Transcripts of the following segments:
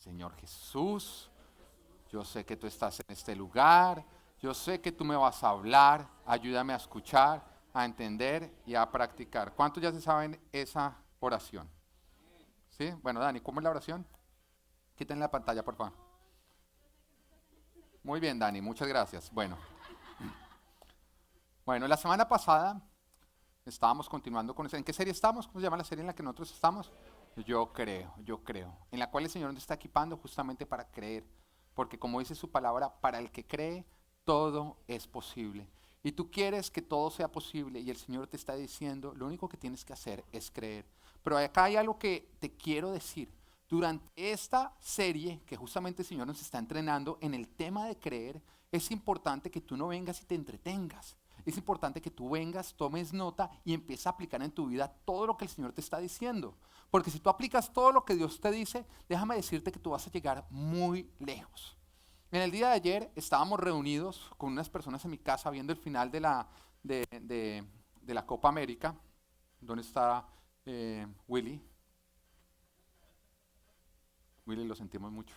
Señor Jesús, yo sé que tú estás en este lugar, yo sé que tú me vas a hablar, ayúdame a escuchar, a entender y a practicar. ¿Cuántos ya se saben esa oración? ¿Sí? Bueno, Dani, ¿cómo es la oración? Quiten la pantalla, por favor. Muy bien, Dani, muchas gracias. Bueno, la semana pasada estábamos continuando con... ¿En qué serie estamos? ¿Cómo se llama la serie en la que nosotros estamos? Yo creo. En la cual el Señor nos está equipando justamente para creer. Porque como dice su palabra, para el que cree, todo es posible. Y tú quieres que todo sea posible y el Señor te está diciendo, lo único que tienes que hacer es creer. Pero acá hay algo que te quiero decir. Durante esta serie que justamente el Señor nos está entrenando en el tema de creer, es importante que tú no vengas y te entretengas. Es importante que tú vengas, tomes nota y empieces a aplicar en tu vida todo lo que el Señor te está diciendo. Porque si tú aplicas todo lo que Dios te dice, déjame decirte que tú vas a llegar muy lejos. En el día de ayer estábamos reunidos con unas personas en mi casa viendo el final de la Copa América. ¿Dónde está Willy? Willy, lo sentimos mucho.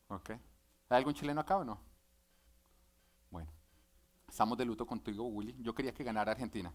¿Ok? ¿Hay algún chileno acá o no? Bueno, estamos de luto contigo, Willy. Yo quería que ganara Argentina.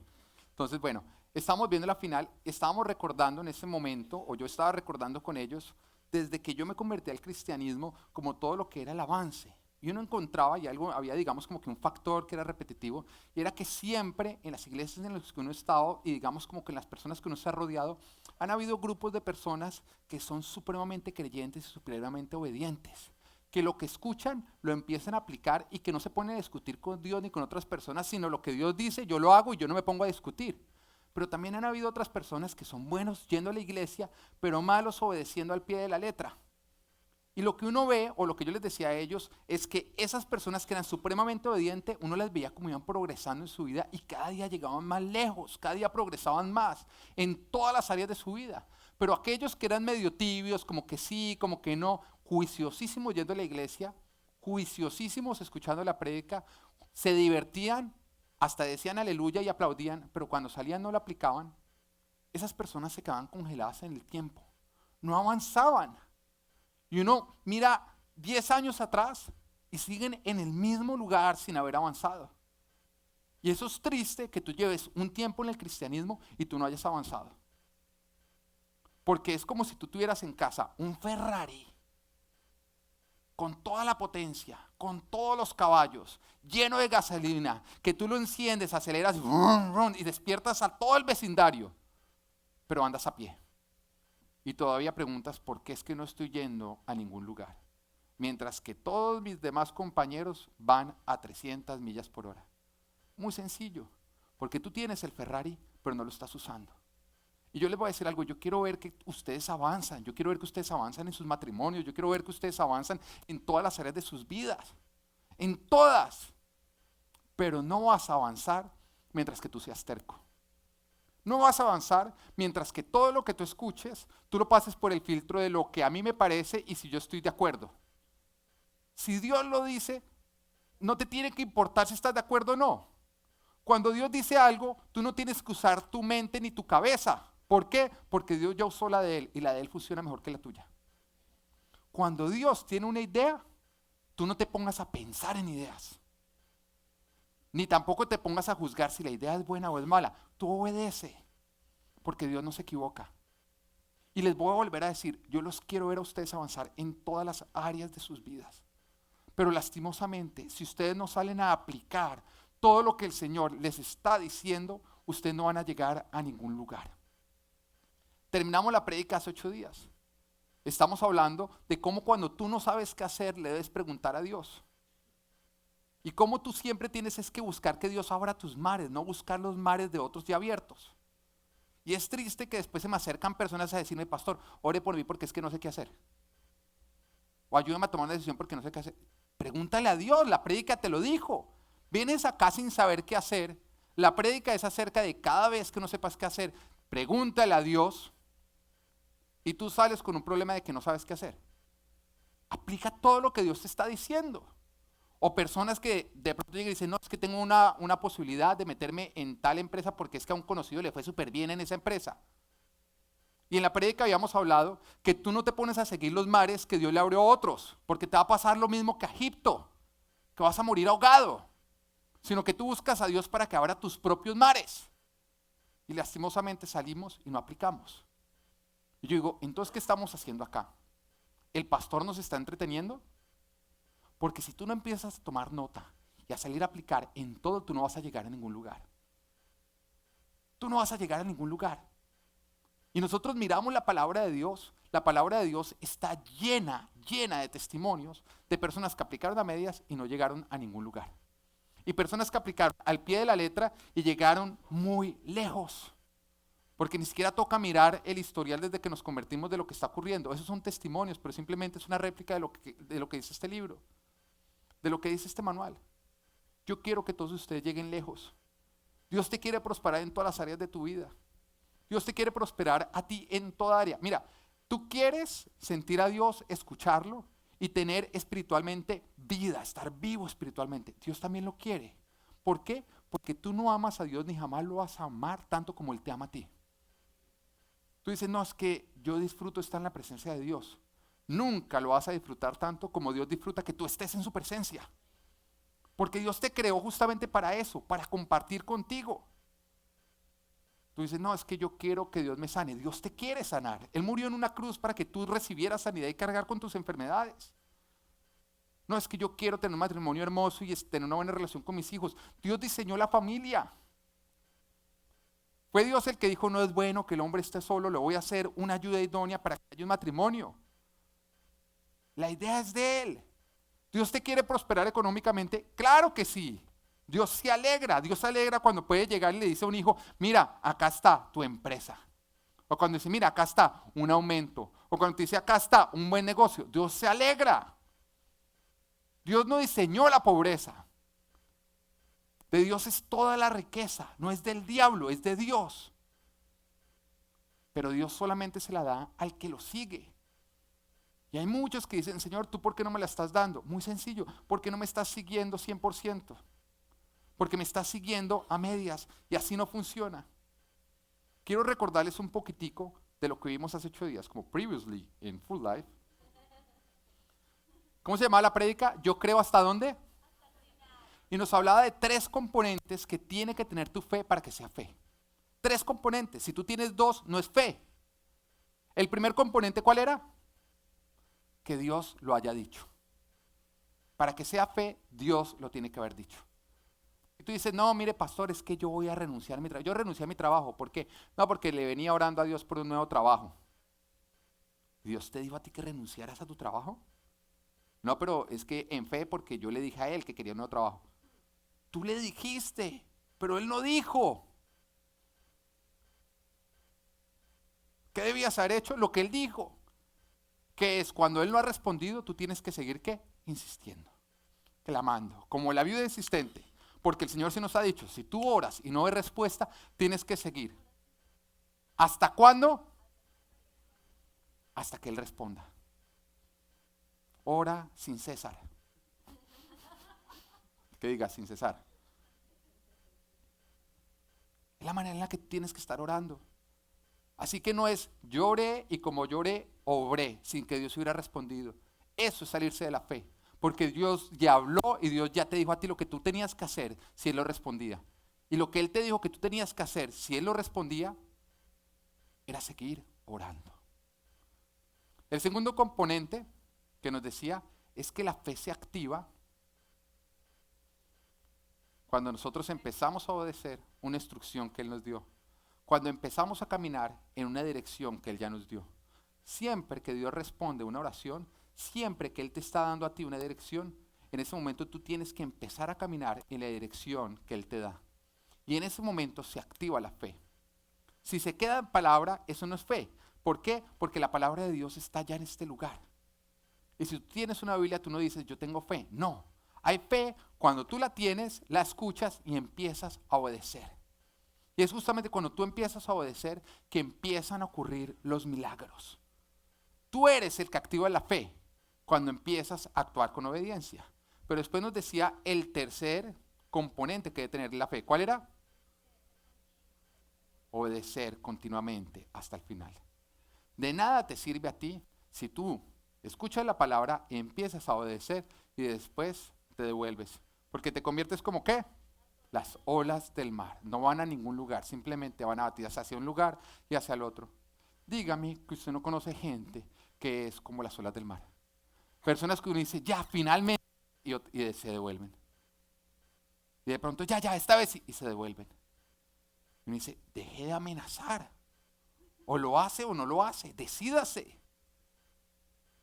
Entonces, bueno, estamos viendo la final, estábamos recordando en ese momento, o yo estaba recordando con ellos, desde que yo me convertí al cristianismo, como todo lo que era el avance. Y uno encontraba, y algo, había digamos como que un factor que era repetitivo, y era que siempre en las iglesias en las que uno ha estado, y digamos como que en las personas que uno se ha rodeado, han habido grupos de personas que son supremamente creyentes y supremamente obedientes, que lo que escuchan lo empiezan a aplicar y que no se ponen a discutir con Dios ni con otras personas, sino lo que Dios dice, yo lo hago y yo no me pongo a discutir. Pero también han habido otras personas que son buenos yendo a la iglesia, pero malos obedeciendo al pie de la letra. Y lo que uno ve, o lo que yo les decía a ellos, es que esas personas que eran supremamente obedientes, uno las veía como iban progresando en su vida y cada día llegaban más lejos, cada día progresaban más en todas las áreas de su vida. Pero aquellos que eran medio tibios, como que sí, como que no, juiciosísimos yendo a la iglesia, juiciosísimos escuchando la prédica, se divertían, hasta decían aleluya y aplaudían, pero cuando salían no lo aplicaban, esas personas se quedaban congeladas en el tiempo, no avanzaban. Y uno mira 10 años atrás y siguen en el mismo lugar sin haber avanzado. Y eso es triste que tú lleves un tiempo en el cristianismo y tú no hayas avanzado. Porque es como si tú tuvieras en casa un Ferrari con toda la potencia, con todos los caballos, lleno de gasolina, que tú lo enciendes, aceleras rum, rum, y despiertas a todo el vecindario, pero andas a pie. Y todavía preguntas por qué es que no estoy yendo a ningún lugar, mientras que todos mis demás compañeros van a 300 millas por hora. Muy sencillo, porque tú tienes el Ferrari, pero no lo estás usando. Y yo les voy a decir algo, yo quiero ver que ustedes avanzan, yo quiero ver que ustedes avanzan en sus matrimonios, yo quiero ver que ustedes avanzan en todas las áreas de sus vidas, en todas, pero no vas a avanzar mientras que tú seas terco. No vas a avanzar mientras que todo lo que tú escuches, tú lo pases por el filtro de lo que a mí me parece y si yo estoy de acuerdo. Si Dios lo dice, no te tiene que importar si estás de acuerdo o no. Cuando Dios dice algo, tú no tienes que usar tu mente ni tu cabeza. ¿Por qué? Porque Dios ya usó la de Él y la de Él funciona mejor que la tuya. Cuando Dios tiene una idea, tú no te pongas a pensar en ideas. Ni tampoco te pongas a juzgar si la idea es buena o es mala. Tú obedece, porque Dios no se equivoca. Y les voy a volver a decir, yo los quiero ver a ustedes avanzar en todas las áreas de sus vidas. Pero lastimosamente, si ustedes no salen a aplicar todo lo que el Señor les está diciendo, ustedes no van a llegar a ningún lugar. Terminamos la prédica hace 8 días. Estamos hablando de cómo cuando tú no sabes qué hacer, le debes preguntar a Dios. Y cómo tú siempre tienes es que buscar que Dios abra tus mares, no buscar los mares de otros ya abiertos. Y es triste que después se me acercan personas a decirme, pastor, ore por mí porque es que no sé qué hacer. O ayúdame a tomar una decisión porque no sé qué hacer. Pregúntale a Dios, la prédica te lo dijo. Vienes acá sin saber qué hacer. La prédica es acerca de cada vez que no sepas qué hacer, pregúntale a Dios y tú sales con un problema de que no sabes qué hacer. Aplica todo lo que Dios te está diciendo. O personas que de pronto llegan y dicen, no, es que tengo una posibilidad de meterme en tal empresa porque es que a un conocido le fue súper bien en esa empresa. Y en la prédica habíamos hablado que tú no te pones a seguir los mares que Dios le abrió a otros, porque te va a pasar lo mismo que a Egipto, que vas a morir ahogado, sino que tú buscas a Dios para que abra tus propios mares. Y lastimosamente salimos y no aplicamos. Y yo digo, entonces, ¿qué estamos haciendo acá? ¿El pastor nos está entreteniendo? Porque si tú no empiezas a tomar nota y a salir a aplicar en todo, tú no vas a llegar a ningún lugar. Tú no vas a llegar a ningún lugar. Y nosotros miramos la palabra de Dios. La palabra de Dios está llena de testimonios de personas que aplicaron a medias y no llegaron a ningún lugar. Y personas que aplicaron al pie de la letra y llegaron muy lejos. Porque ni siquiera toca mirar el historial desde que nos convertimos de lo que está ocurriendo. Esos son testimonios, pero simplemente es una réplica de lo que dice este libro, de lo que dice este manual. Yo quiero que todos ustedes lleguen lejos. Dios te quiere prosperar en todas las áreas de tu vida. Dios te quiere prosperar a ti en toda área. Mira, tú quieres sentir a Dios, escucharlo y tener espiritualmente vida, estar vivo espiritualmente. Dios también lo quiere. ¿Por qué? Porque tú no amas a Dios ni jamás lo vas a amar tanto como Él te ama a ti. Tú dices, no, es que yo disfruto estar en la presencia de Dios. Nunca lo vas a disfrutar tanto como Dios disfruta que tú estés en su presencia. Porque Dios te creó justamente para eso, para compartir contigo. Tú dices, no, es que yo quiero que Dios me sane. Dios te quiere sanar. Él murió en una cruz para que tú recibieras sanidad y cargar con tus enfermedades. No, es que yo quiero tener un matrimonio hermoso y tener una buena relación con mis hijos. Dios diseñó la familia. Fue Dios el que dijo, no es bueno que el hombre esté solo, le voy a hacer una ayuda idónea para que haya un matrimonio. La idea es de Él. ¿Dios te quiere prosperar económicamente? Claro que sí. Dios se alegra cuando puede llegar y le dice a un hijo, mira, acá está tu empresa. O cuando dice, mira, acá está un aumento. O cuando te dice, acá está un buen negocio. Dios se alegra. Dios no diseñó la pobreza. De Dios es toda la riqueza, no es del diablo, es de Dios. Pero Dios solamente se la da al que lo sigue. Y hay muchos que dicen, Señor, ¿tú por qué no me la estás dando? Muy sencillo, porque no me estás siguiendo 100%. Porque me estás siguiendo a medias y así no funciona. Quiero recordarles un poquitico de lo que vimos hace 8 días, como previously in Full Life. ¿Cómo se llamaba la prédica? Yo creo hasta dónde. Y nos hablaba de 3 componentes que tiene que tener tu fe para que sea fe. 3 componentes. Si tú tienes 2, no es fe. El primer componente, ¿cuál era? Que Dios lo haya dicho. Para que sea fe, Dios lo tiene que haber dicho. Y tú dices, no, mire, pastor, es que yo voy a renunciar a mi trabajo. Yo renuncié a mi trabajo. ¿Por qué? No, porque le venía orando a Dios por un nuevo trabajo. ¿Dios te dijo a ti que renunciaras a tu trabajo? No, pero es que en fe, porque yo le dije a él que quería un nuevo trabajo. Tú le dijiste, pero él no dijo. ¿Qué debías haber hecho? Lo que él dijo. Que es cuando él no ha respondido, tú tienes que seguir ¿qué? Insistiendo, clamando, como la viuda insistente. Porque el Señor se nos ha dicho, si tú oras y no hay respuesta, tienes que seguir. ¿Hasta cuándo? Hasta que Él responda. Ora sin cesar. ¿Qué diga? Sin cesar. Es la manera en la que tienes que estar orando. Así que no es lloré y como lloré, obré sin que Dios hubiera respondido. Eso es salirse de la fe. Porque Dios ya habló y Dios ya te dijo a ti lo que tú tenías que hacer si Él lo respondía. Y lo que Él te dijo que tú tenías que hacer si Él lo respondía, era seguir orando. El segundo componente que nos decía es que la fe se activa cuando nosotros empezamos a obedecer una instrucción que Él nos dio. Cuando empezamos a caminar en una dirección que Él ya nos dio. Siempre que Dios responde una oración, siempre que Él te está dando a ti una dirección, en ese momento tú tienes que empezar a caminar en la dirección que Él te da. Y en ese momento se activa la fe. Si se queda en palabra, eso no es fe. ¿Por qué? Porque la palabra de Dios está ya en este lugar. Y si tú tienes una Biblia, tú no dices, yo tengo fe. No, hay fe cuando tú la tienes, la escuchas y empiezas a obedecer. Y es justamente cuando tú empiezas a obedecer que empiezan a ocurrir los milagros. Tú eres el que activa la fe cuando empiezas a actuar con obediencia. Pero después nos decía el tercer componente que debe tener la fe. ¿Cuál era? Obedecer continuamente hasta el final. De nada te sirve a ti si tú escuchas la palabra, empiezas a obedecer y después te devuelves. Porque te conviertes como ¿qué? Las olas del mar. No van a ningún lugar, simplemente van a batidas hacia un lugar y hacia el otro. Dígame que usted no conoce gente que es como las olas del mar. Personas que uno dice, ya, finalmente, y se devuelven. Y de pronto, ya, esta vez, y se devuelven. Y uno dice, deje de amenazar. O lo hace o no lo hace, decídase.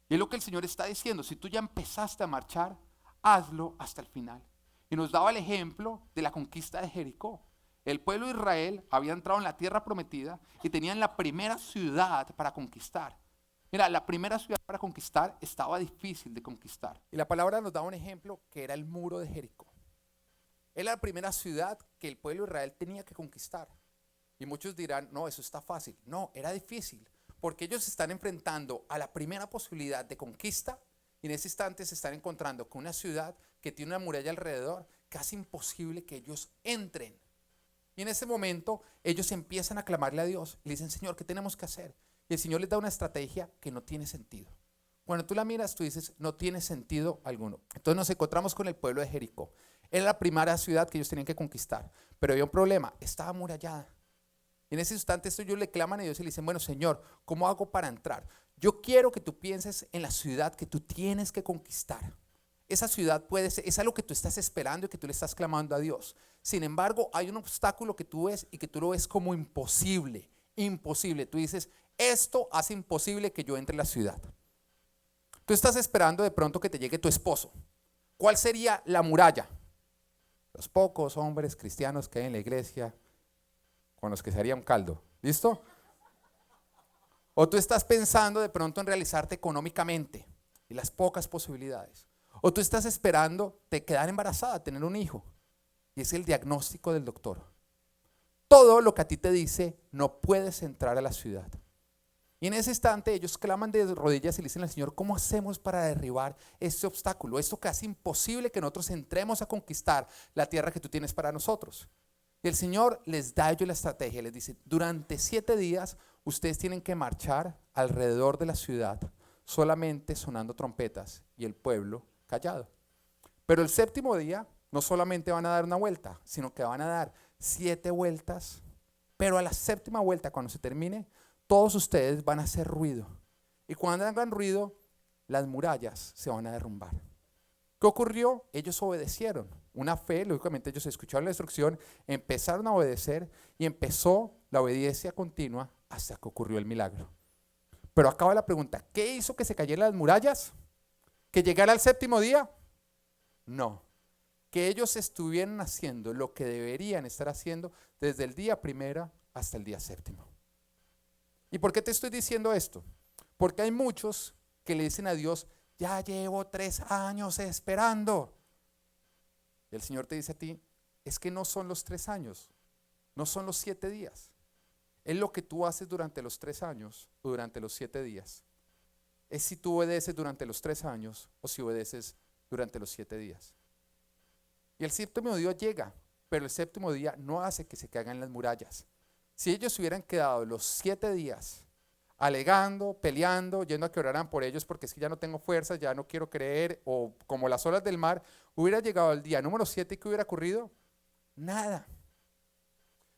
Y es lo que el Señor está diciendo, si tú ya empezaste a marchar, hazlo hasta el final. Y nos daba el ejemplo de la conquista de Jericó. El pueblo de Israel había entrado en la tierra prometida y tenían la primera ciudad para conquistar. Mira, la primera ciudad para conquistar estaba difícil de conquistar. Y la palabra nos da un ejemplo que era el muro de Jericó. Era la primera ciudad que el pueblo de Israel tenía que conquistar. Y muchos dirán, no, eso está fácil. No, era difícil, porque ellos se están enfrentando a la primera posibilidad de conquista y en ese instante se están encontrando con una ciudad que tiene una muralla alrededor, casi imposible que ellos entren. Y en ese momento ellos empiezan a clamarle a Dios y le dicen, Señor, ¿qué tenemos que hacer? Y el Señor les da una estrategia que no tiene sentido. Cuando tú la miras, tú dices, no tiene sentido alguno. Entonces nos encontramos con el pueblo de Jericó. Era la primera ciudad que ellos tenían que conquistar, pero había un problema, estaba amurallada. Y en ese instante ellos le claman a Dios y le dicen, bueno, Señor, ¿cómo hago para entrar? Yo quiero que tú pienses en la ciudad que tú tienes que conquistar. Esa ciudad puede ser, es algo que tú estás esperando y que tú le estás clamando a Dios. Sin embargo, hay un obstáculo que tú ves y que tú lo ves como imposible, imposible. Tú dices, esto hace imposible que yo entre en la ciudad. Tú estás esperando de pronto que te llegue tu esposo. ¿Cuál sería la muralla? Los pocos hombres cristianos que hay en la iglesia con los que se haría un caldo. ¿Listo? O tú estás pensando de pronto en realizarte económicamente y las pocas posibilidades. O tú estás esperando te quedar embarazada, tener un hijo. Y es el diagnóstico del doctor. Todo lo que a ti te dice, no puedes entrar a la ciudad. Y en ese instante ellos claman de rodillas y le dicen al Señor, ¿cómo hacemos para derribar este obstáculo? Esto que hace imposible que nosotros entremos a conquistar la tierra que tú tienes para nosotros. Y el Señor les da a ellos la estrategia, les dice, durante 7 días ustedes tienen que marchar alrededor de la ciudad, solamente sonando trompetas y el pueblo callado. Pero el 7º día no solamente van a dar una vuelta, sino que van a dar 7 vueltas, pero a la 7ª vuelta, cuando se termine, todos ustedes van a hacer ruido. Y cuando hagan ruido, las murallas se van a derrumbar. ¿Qué ocurrió? Ellos obedecieron. Una fe, lógicamente ellos escucharon la instrucción, empezaron a obedecer y empezó la obediencia continua hasta que ocurrió el milagro. Pero acaba la pregunta, ¿qué hizo que se cayeran las murallas? ¿Que llegara el 7º día? No, que ellos estuvieran haciendo lo que deberían estar haciendo desde el día primero hasta el día 7º. ¿Y por qué te estoy diciendo esto? Porque hay muchos que le dicen a Dios, ya llevo 3 años esperando. Y el Señor te dice a ti, es que no son los 3 años, no son los 7 días. Es lo que tú haces durante los 3 años o durante los 7 días. Es si tú obedeces durante los 3 años o si obedeces durante los 7 días. Y el 7º día llega, pero el 7º día no hace que se caigan las murallas. Si ellos hubieran quedado los 7 días alegando, peleando, yendo a que oraran por ellos porque es que ya no tengo fuerzas, ya no quiero creer, o como las olas del mar, hubiera llegado el día número 7 y ¿qué hubiera ocurrido? Nada.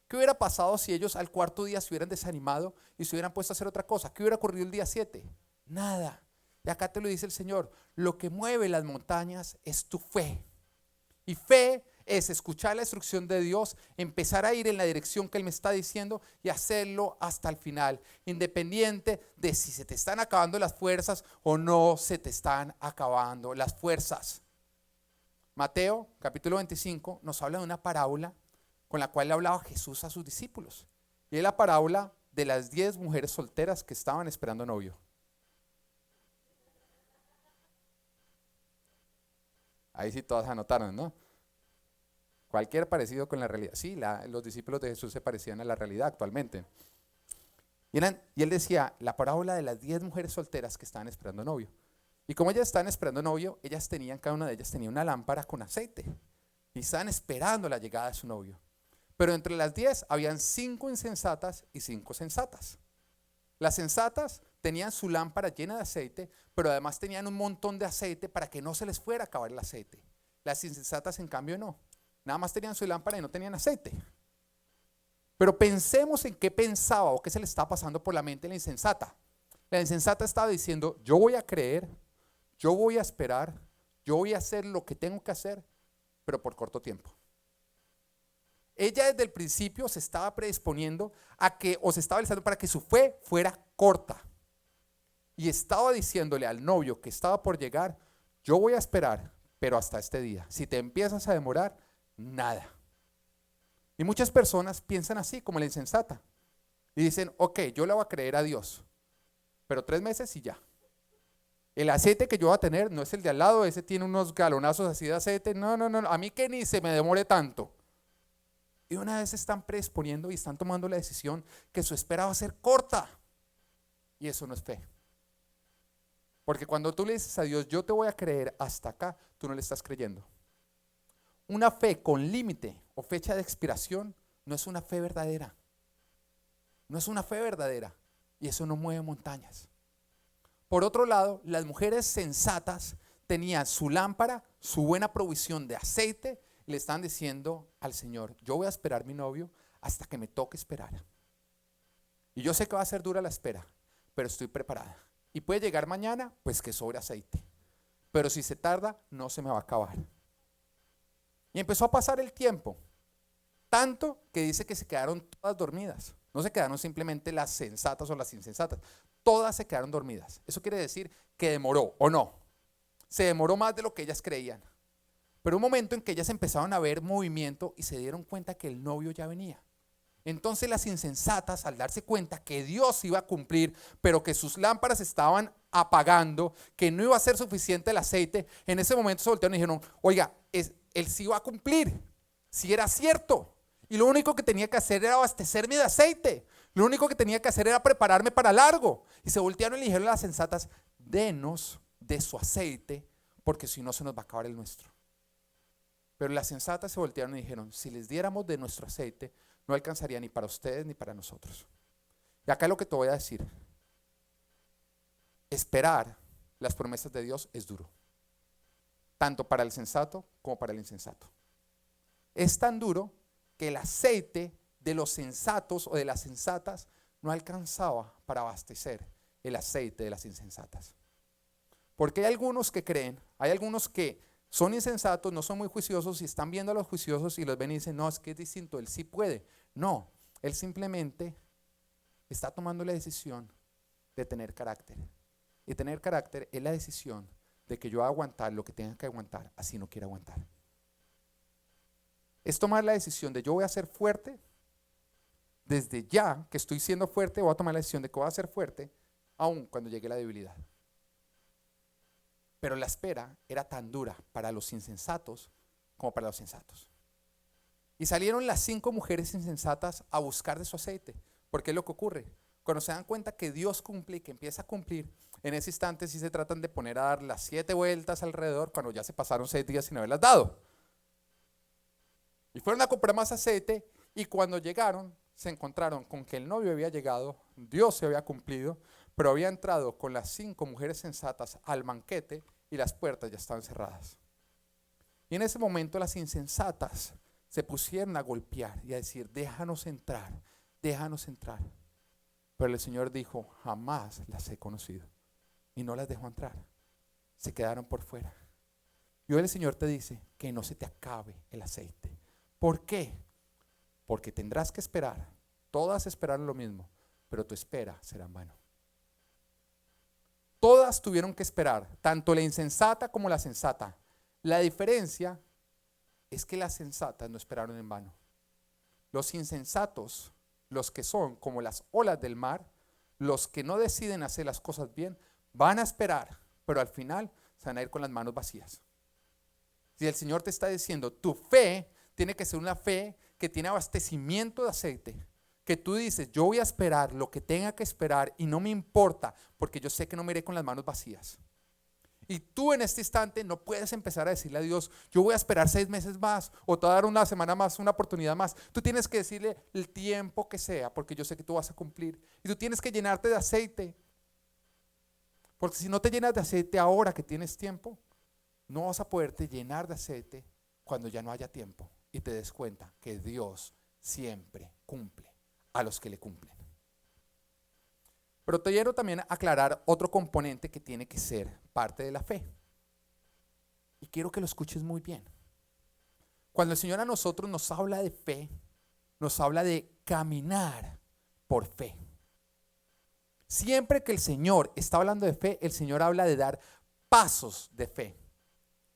¿Qué hubiera pasado si ellos al 4º día se hubieran desanimado y se hubieran puesto a hacer otra cosa? ¿Qué hubiera ocurrido el día 7? Nada. Y acá te lo dice el Señor, lo que mueve las montañas es tu fe. Y fe es escuchar la instrucción de Dios, empezar a ir en la dirección que Él me está diciendo y hacerlo hasta el final, independiente de si se te están acabando las fuerzas o no se te están acabando las fuerzas. Mateo capítulo 25 nos habla de una parábola con la cual le hablaba Jesús a sus discípulos. Y es la parábola de las 10 mujeres solteras que estaban esperando novio. Ahí sí todas anotaron, ¿no? Cualquier parecido con la realidad. Sí, los discípulos de Jesús se parecían a la realidad actualmente. Y él decía, la parábola de las 10 mujeres solteras que estaban esperando novio. Y como ellas estaban esperando novio, cada una de ellas tenía una lámpara con aceite. Y estaban esperando la llegada de su novio. Pero entre las 10 habían 5 insensatas y 5 sensatas. Las sensatas tenían su lámpara llena de aceite, pero además tenían un montón de aceite para que no se les fuera a acabar el aceite. Las insensatas, en cambio, no. Nada más tenían su lámpara y no tenían aceite. Pero pensemos en qué pensaba o qué se le estaba pasando por la mente a la insensata. La insensata estaba diciendo, yo voy a creer, yo voy a esperar, yo voy a hacer lo que tengo que hacer, pero por corto tiempo. Ella desde el principio se estaba predisponiendo a que, o se estaba alistando para que su fe fuera corta. Y estaba diciéndole al novio que estaba por llegar, yo voy a esperar, pero hasta este día. Si te empiezas a demorar, nada. Y muchas personas piensan así, como la insensata. Y dicen, ok, yo le voy a creer a Dios, pero 3 meses y ya. El aceite que yo voy a tener no es el de al lado, ese tiene unos galonazos así de aceite. No, a mí que ni se me demore tanto. Y una vez se están predisponiendo y están tomando la decisión que su espera va a ser corta. Y eso no es fe. Porque cuando tú le dices a Dios, yo te voy a creer hasta acá, tú no le estás creyendo. Una fe con límite o fecha de expiración no es una fe verdadera. No es una fe verdadera. Y eso no mueve montañas. Por otro lado, las mujeres sensatas tenían su lámpara, su buena provisión de aceite, y le están diciendo al Señor, yo voy a esperar a mi novio hasta que me toque esperar. Y yo sé que va a ser dura la espera, pero estoy preparada. Y puede llegar mañana, pues que sobre aceite. Pero si se tarda, no se me va a acabar. Y empezó a pasar el tiempo, tanto que dice que se quedaron todas dormidas. No se quedaron simplemente las sensatas o las insensatas, todas se quedaron dormidas. Eso quiere decir que demoró, ¿o no? Se demoró más de lo que ellas creían. Pero un momento en que ellas empezaron a ver movimiento y se dieron cuenta que el novio ya venía. Entonces las insensatas, al darse cuenta que Dios iba a cumplir, pero que sus lámparas estaban apagando, que no iba a ser suficiente el aceite, en ese momento se voltearon y dijeron, oiga, él sí iba a cumplir, sí era cierto. Y lo único que tenía que hacer era abastecerme de aceite. Lo único que tenía que hacer era prepararme para largo. Y se voltearon y le dijeron a las sensatas, denos de su aceite, porque si no se nos va a acabar el nuestro. Pero las sensatas se voltearon y dijeron, si les diéramos de nuestro aceite, no alcanzaría ni para ustedes ni para nosotros. Y acá es lo que te voy a decir. Esperar las promesas de Dios es duro. Tanto para el sensato como para el insensato. Es tan duro que el aceite de los sensatos o de las sensatas no alcanzaba para abastecer el aceite de las insensatas. Porque hay algunos que creen, hay algunos que son insensatos, no son muy juiciosos y están viendo a los juiciosos y los ven y dicen, no, es que es distinto, él sí puede. No, él simplemente está tomando la decisión de tener carácter. Y tener carácter es la decisión de que yo voy a aguantar lo que tenga que aguantar, así no quiero aguantar. Es tomar la decisión de yo voy a ser fuerte, desde ya que estoy siendo fuerte, voy a tomar la decisión de que voy a ser fuerte, aun cuando llegue la debilidad. Pero la espera era tan dura para los insensatos como para los sensatos. Y salieron las 5 mujeres insensatas a buscar de su aceite. Porque es lo que ocurre. Cuando se dan cuenta que Dios cumple y que empieza a cumplir, en ese instante sí se tratan de poner a dar las 7 vueltas alrededor cuando ya se pasaron 6 días sin haberlas dado. Y fueron a comprar más aceite y cuando llegaron se encontraron con que el novio había llegado, Dios se había cumplido, pero había entrado con las 5 mujeres sensatas al banquete y las puertas ya estaban cerradas. Y en ese momento las insensatas se pusieron a golpear y a decir, déjanos entrar, déjanos entrar. Pero el Señor dijo, jamás las he conocido. Y no las dejó entrar. Se quedaron por fuera. Y hoy el Señor te dice que no se te acabe el aceite. ¿Por qué? Porque tendrás que esperar. Todas esperaron lo mismo, pero tu espera será en vano. Todas tuvieron que esperar, tanto la insensata como la sensata. La diferencia es que las sensatas no esperaron en vano. Los insensatos, los que son como las olas del mar, los que no deciden hacer las cosas bien, van a esperar, pero al final se van a ir con las manos vacías. Si el Señor te está diciendo, tu fe tiene que ser una fe que tiene abastecimiento de aceite, que tú dices, yo voy a esperar lo que tenga que esperar y no me importa, porque yo sé que no me iré con las manos vacías. Y tú en este instante no puedes empezar a decirle a Dios, yo voy a esperar 6 meses más, o te voy a dar una semana más, una oportunidad más. Tú tienes que decirle el tiempo que sea, porque yo sé que tú vas a cumplir. Y tú tienes que llenarte de aceite. Porque si no te llenas de aceite ahora que tienes tiempo, no vas a poderte llenar de aceite cuando ya no haya tiempo y te des cuenta que Dios siempre cumple a los que le cumplen. Pero te quiero también aclarar otro componente que tiene que ser parte de la fe. Y quiero que lo escuches muy bien. Cuando el Señor a nosotros nos habla de fe, nos habla de caminar por fe. Siempre que el Señor está hablando de fe, el Señor habla de dar pasos de fe.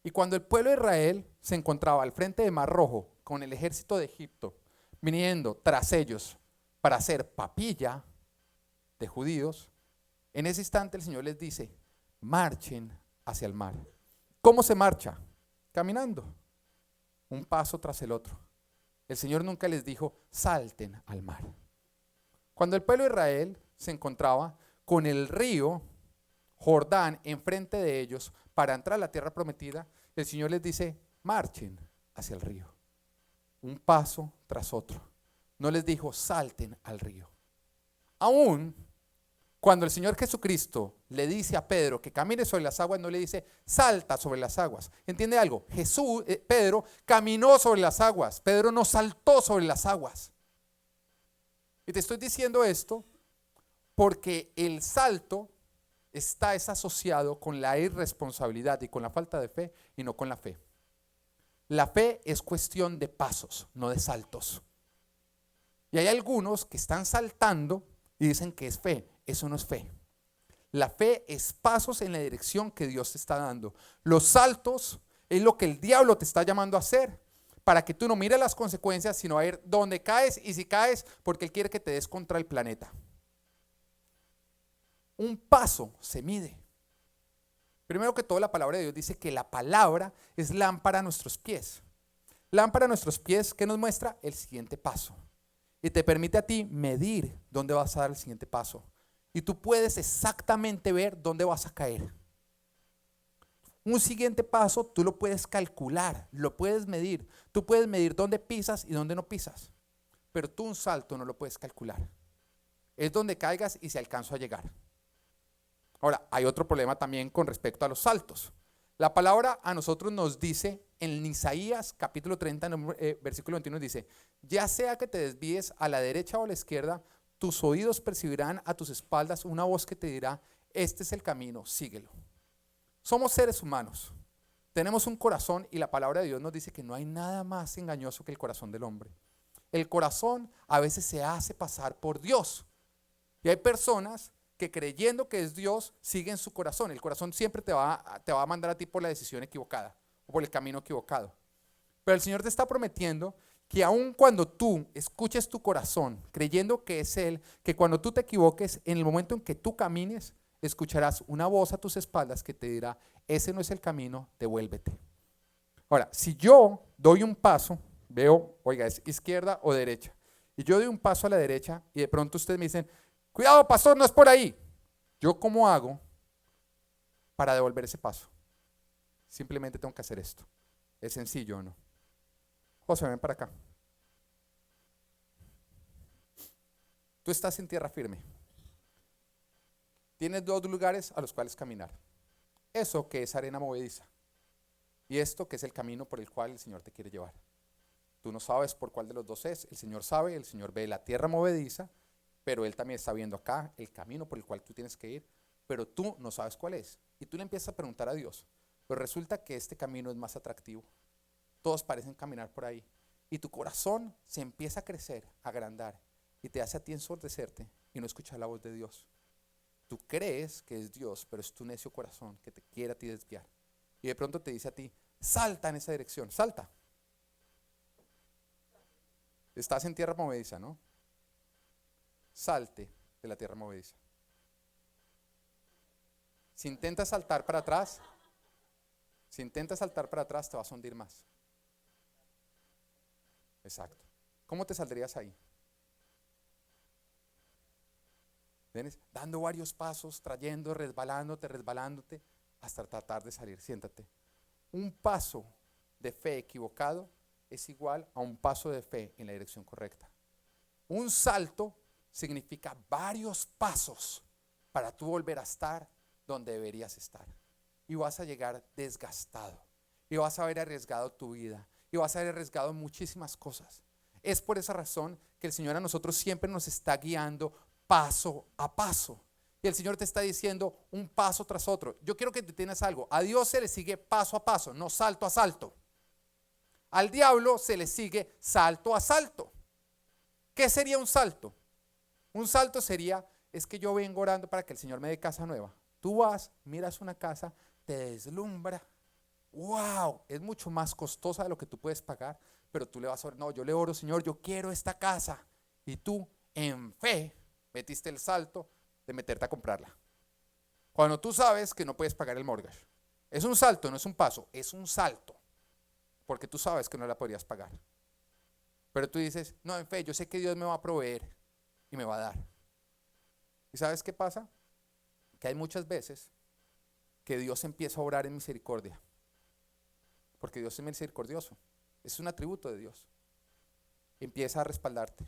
Y cuando el pueblo de Israel se encontraba al frente de Mar Rojo con el ejército de Egipto viniendo tras ellos para hacer papilla de judíos, en ese instante el Señor les dice, marchen hacia el mar. ¿Cómo se marcha? Caminando, un paso tras el otro. El Señor nunca les dijo, salten al mar. Cuando el pueblo de Israel se encontraba con el río Jordán enfrente de ellos para entrar a la tierra prometida, el Señor les dice, marchen hacia el río, un paso tras otro. No les dijo, salten al río. Aún cuando el Señor Jesucristo le dice a Pedro que camine sobre las aguas, no le dice, salta sobre las aguas. ¿Entiende algo? Pedro caminó sobre las aguas, Pedro no saltó sobre las aguas. Y te estoy diciendo esto porque el salto es asociado con la irresponsabilidad y con la falta de fe y no con la fe. La fe es cuestión de pasos, no de saltos. Y hay algunos que están saltando y dicen que es fe. Eso no es fe. La fe es pasos en la dirección que Dios te está dando. Los saltos es lo que el diablo te está llamando a hacer para que tú no mires las consecuencias, sino a ver dónde caes y si caes, porque Él quiere que te des contra el planeta. Un paso se mide. Primero que todo, la palabra de Dios dice que la palabra es lámpara a nuestros pies. Lámpara a nuestros pies, ¿qué nos muestra? El siguiente paso. Y te permite a ti medir dónde vas a dar el siguiente paso. Y tú puedes exactamente ver dónde vas a caer. Un siguiente paso tú lo puedes calcular, lo puedes medir. Tú puedes medir dónde pisas y dónde no pisas. Pero tú un salto no lo puedes calcular. Es donde caigas y si alcanzo a llegar. Ahora, hay otro problema también con respecto a los saltos. La palabra a nosotros nos dice en Isaías capítulo 30, versículo 21 dice, ya sea que te desvíes a la derecha o a la izquierda, tus oídos percibirán a tus espaldas una voz que te dirá, este es el camino, síguelo. Somos seres humanos, tenemos un corazón y la palabra de Dios nos dice que no hay nada más engañoso que el corazón del hombre. El corazón a veces se hace pasar por Dios y hay personas que creyendo que es Dios siguen su corazón. El corazón siempre te va a mandar a ti por la decisión equivocada o por el camino equivocado. Pero el Señor te está prometiendo que aun cuando tú escuches tu corazón, creyendo que es Él, que cuando tú te equivoques, en el momento en que tú camines, escucharás una voz a tus espaldas que te dirá, ese no es el camino, devuélvete. Ahora, si yo doy un paso, veo, oiga, es izquierda o derecha, y yo doy un paso a la derecha y de pronto ustedes me dicen, cuidado pastor, no es por ahí. ¿Yo cómo hago para devolver ese paso? Simplemente tengo que hacer esto. ¿Es sencillo o no? José, ven para acá. Tú estás en tierra firme. Tienes 2 lugares a los cuales caminar. Eso que es arena movediza. Y esto que es el camino por el cual el Señor te quiere llevar. Tú no sabes por cuál de los dos es. El Señor sabe, el Señor ve la tierra movediza, pero Él también está viendo acá el camino por el cual tú tienes que ir, pero tú no sabes cuál es. Y tú le empiezas a preguntar a Dios, pero resulta que este camino es más atractivo. Todos parecen caminar por ahí. Y tu corazón se empieza a crecer, a agrandar, y te hace a ti ensordecerte y no escuchar la voz de Dios. Tú crees que es Dios, pero es tu necio corazón que te quiere a ti desviar. Y de pronto te dice a ti, salta en esa dirección, salta. Estás en tierra movediza, ¿no? Salte de la tierra movediza. Si intentas saltar para atrás, te vas a hundir más. Exacto. ¿Cómo te saldrías ahí? ¿Ves? Dando varios pasos, trayendo, resbalándote, hasta tratar de salir. Siéntate. Un paso de fe equivocado es igual a un paso de fe en la dirección correcta. Un salto significa varios pasos para tú volver a estar donde deberías estar. Y vas a llegar desgastado. Y vas a haber arriesgado tu vida. Y vas a haber arriesgado muchísimas cosas. Es por esa razón que el Señor a nosotros siempre nos está guiando paso a paso. Y el Señor te está diciendo un paso tras otro. Yo quiero que te entiendas algo. A Dios se le sigue paso a paso, no salto a salto. Al diablo se le sigue salto a salto. ¿Qué sería un salto? Un salto sería, es que yo vengo orando para que el Señor me dé casa nueva. Tú vas, miras una casa, te deslumbra. ¡Wow! Es mucho más costosa de lo que tú puedes pagar, pero tú le vas a orar. No, yo le oro, Señor, yo quiero esta casa. Y tú, en fe, metiste el salto de meterte a comprarla. Cuando tú sabes que no puedes pagar el mortgage. Es un salto, no es un paso, es un salto. Porque tú sabes que no la podrías pagar. Pero tú dices, no, en fe, yo sé que Dios me va a proveer y me va a dar. ¿Y sabes qué pasa? Que hay muchas veces que Dios empieza a obrar en misericordia. Porque Dios es misericordioso. Es un atributo de Dios. Empieza a respaldarte.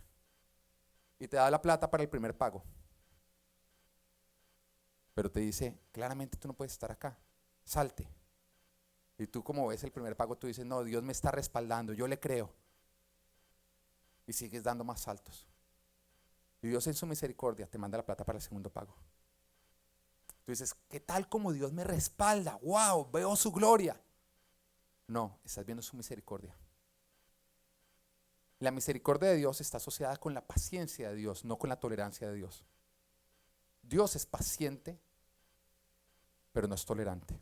Y te da la plata para el primer pago. Pero te dice, claramente tú no puedes estar acá. Salte. Y tú como ves el primer pago, tú dices, no, Dios me está respaldando, yo le creo. Y sigues dando más saltos. Y Dios en su misericordia te manda la plata para el segundo pago. Tú dices, ¿qué tal como Dios me respalda? ¡Wow! Veo su gloria. No, estás viendo su misericordia. La misericordia de Dios está asociada con la paciencia de Dios, no con la tolerancia de Dios. Dios es paciente, pero no es tolerante.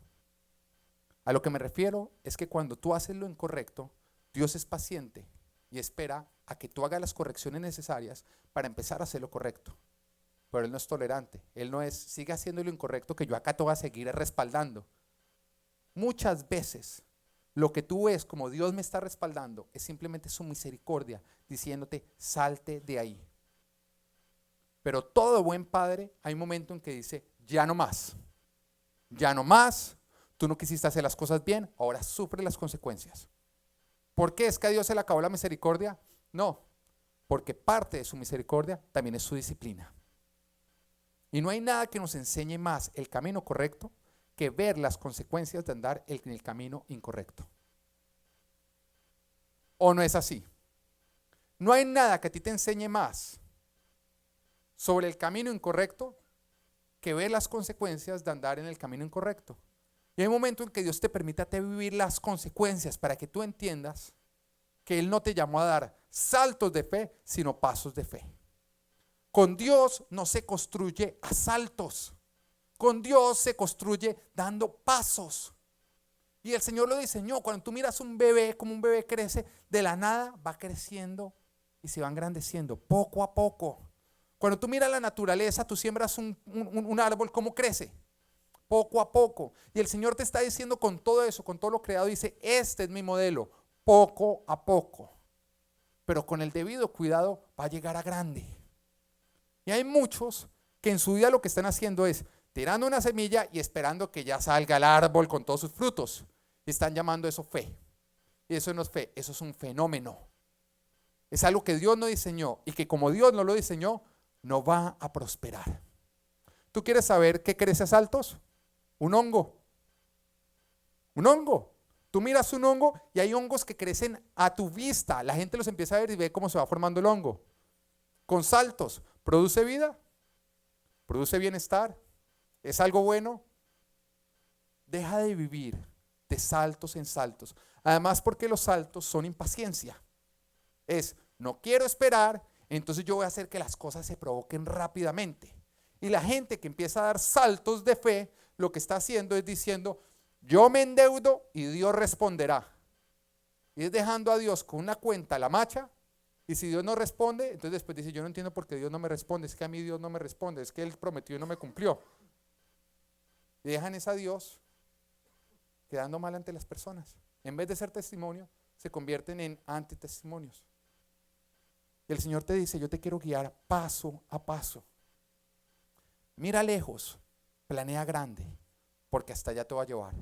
A lo que me refiero es que cuando tú haces lo incorrecto, Dios es paciente y espera a que tú hagas las correcciones necesarias para empezar a hacer lo correcto. Pero Él no es tolerante. Él no es, sigue haciendo lo incorrecto que yo acá te voy a seguir respaldando. Muchas veces lo que tú ves como Dios me está respaldando es simplemente su misericordia diciéndote salte de ahí. Pero todo buen padre hay un momento en que dice ya no más, ya no más, tú no quisiste hacer las cosas bien, ahora sufre las consecuencias. ¿Por qué es que a Dios se le acabó la misericordia? No, porque parte de su misericordia también es su disciplina. Y no hay nada que nos enseñe más el camino correcto que ver las consecuencias de andar en el camino incorrecto. ¿O no es así? No hay nada que a ti te enseñe más sobre el camino incorrecto que ver las consecuencias de andar en el camino incorrecto. Y hay un momento en que Dios te permite a ti vivir las consecuencias para que tú entiendas que Él no te llamó a dar saltos de fe, sino pasos de fe. Con Dios no se construye a saltos. Con Dios se construye dando pasos. Y el Señor lo diseñó. Cuando tú miras un bebé, como un bebé crece, de la nada va creciendo y se va engrandeciendo poco a poco. Cuando tú miras la naturaleza, tú siembras un árbol, ¿cómo crece? Poco a poco. Y el Señor te está diciendo con todo eso, con todo lo creado, dice, este es mi modelo, poco a poco. Pero con el debido cuidado va a llegar a grande. Y hay muchos que en su vida lo que están haciendo es tirando una semilla y esperando que ya salga el árbol con todos sus frutos. Y están llamando eso fe. Y eso no es fe, eso es un fenómeno. Es algo que Dios no diseñó y que como Dios no lo diseñó, no va a prosperar. ¿Tú quieres saber qué crece a saltos? Un hongo. Un hongo. Tú miras un hongo y hay hongos que crecen a tu vista. La gente los empieza a ver y ve cómo se va formando el hongo. Con saltos. ¿Produce vida? ¿Produce bienestar? ¿Es algo bueno? Deja de vivir de saltos en saltos. Además, porque los saltos son impaciencia. Es, no quiero esperar, entonces yo voy a hacer que las cosas se provoquen rápidamente. Y la gente que empieza a dar saltos de fe, lo que está haciendo es diciendo, yo me endeudo y Dios responderá. Y es dejando a Dios con una cuenta a la macha. Y si Dios no responde, entonces después dice, yo no entiendo por qué Dios no me responde, es que a mí Dios no me responde, es que Él prometió y no me cumplió. Y dejan esa Dios quedando mal ante las personas. En vez de ser testimonio, se convierten en antitestimonios. Y el Señor te dice, yo te quiero guiar paso a paso. Mira lejos, planea grande, porque hasta allá te va a llevar,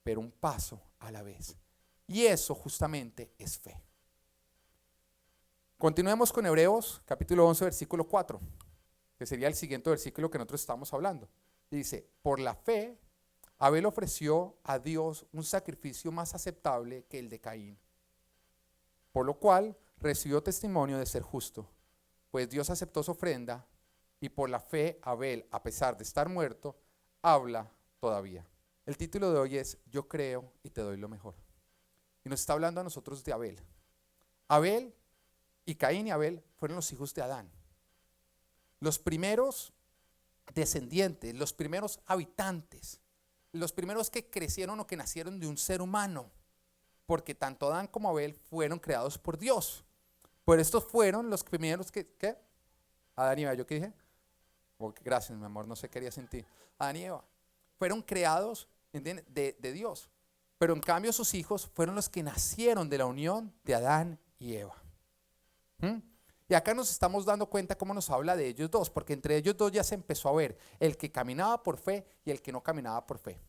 pero un paso a la vez. Y eso justamente es fe. Continuemos con Hebreos capítulo 11 versículo 4, que sería el siguiente versículo que nosotros estamos hablando. Dice, por la fe, Abel ofreció a Dios un sacrificio más aceptable que el de Caín, por lo cual recibió testimonio de ser justo, pues Dios aceptó su ofrenda y por la fe Abel, a pesar de estar muerto, habla todavía. El título de hoy es Yo creo y te doy lo mejor. Y nos está hablando a nosotros de Abel. Abel y Caín y Abel fueron los hijos de Adán. Los primeros descendientes, los primeros habitantes, los primeros que crecieron o que nacieron de un ser humano. Porque tanto Adán como Abel fueron creados por Dios. Por estos fueron los primeros que, ¿qué? Adán y Eva, ¿yo qué dije? Oh, gracias, mi amor, no sé qué haría sin ti. Adán y Eva fueron creados, ¿entiendes? De Dios. Pero en cambio sus hijos fueron los que nacieron de la unión de Adán y Eva. Y acá nos estamos dando cuenta cómo nos habla de ellos dos, porque entre ellos dos ya se empezó a ver el que caminaba por fe y el que no caminaba por fe.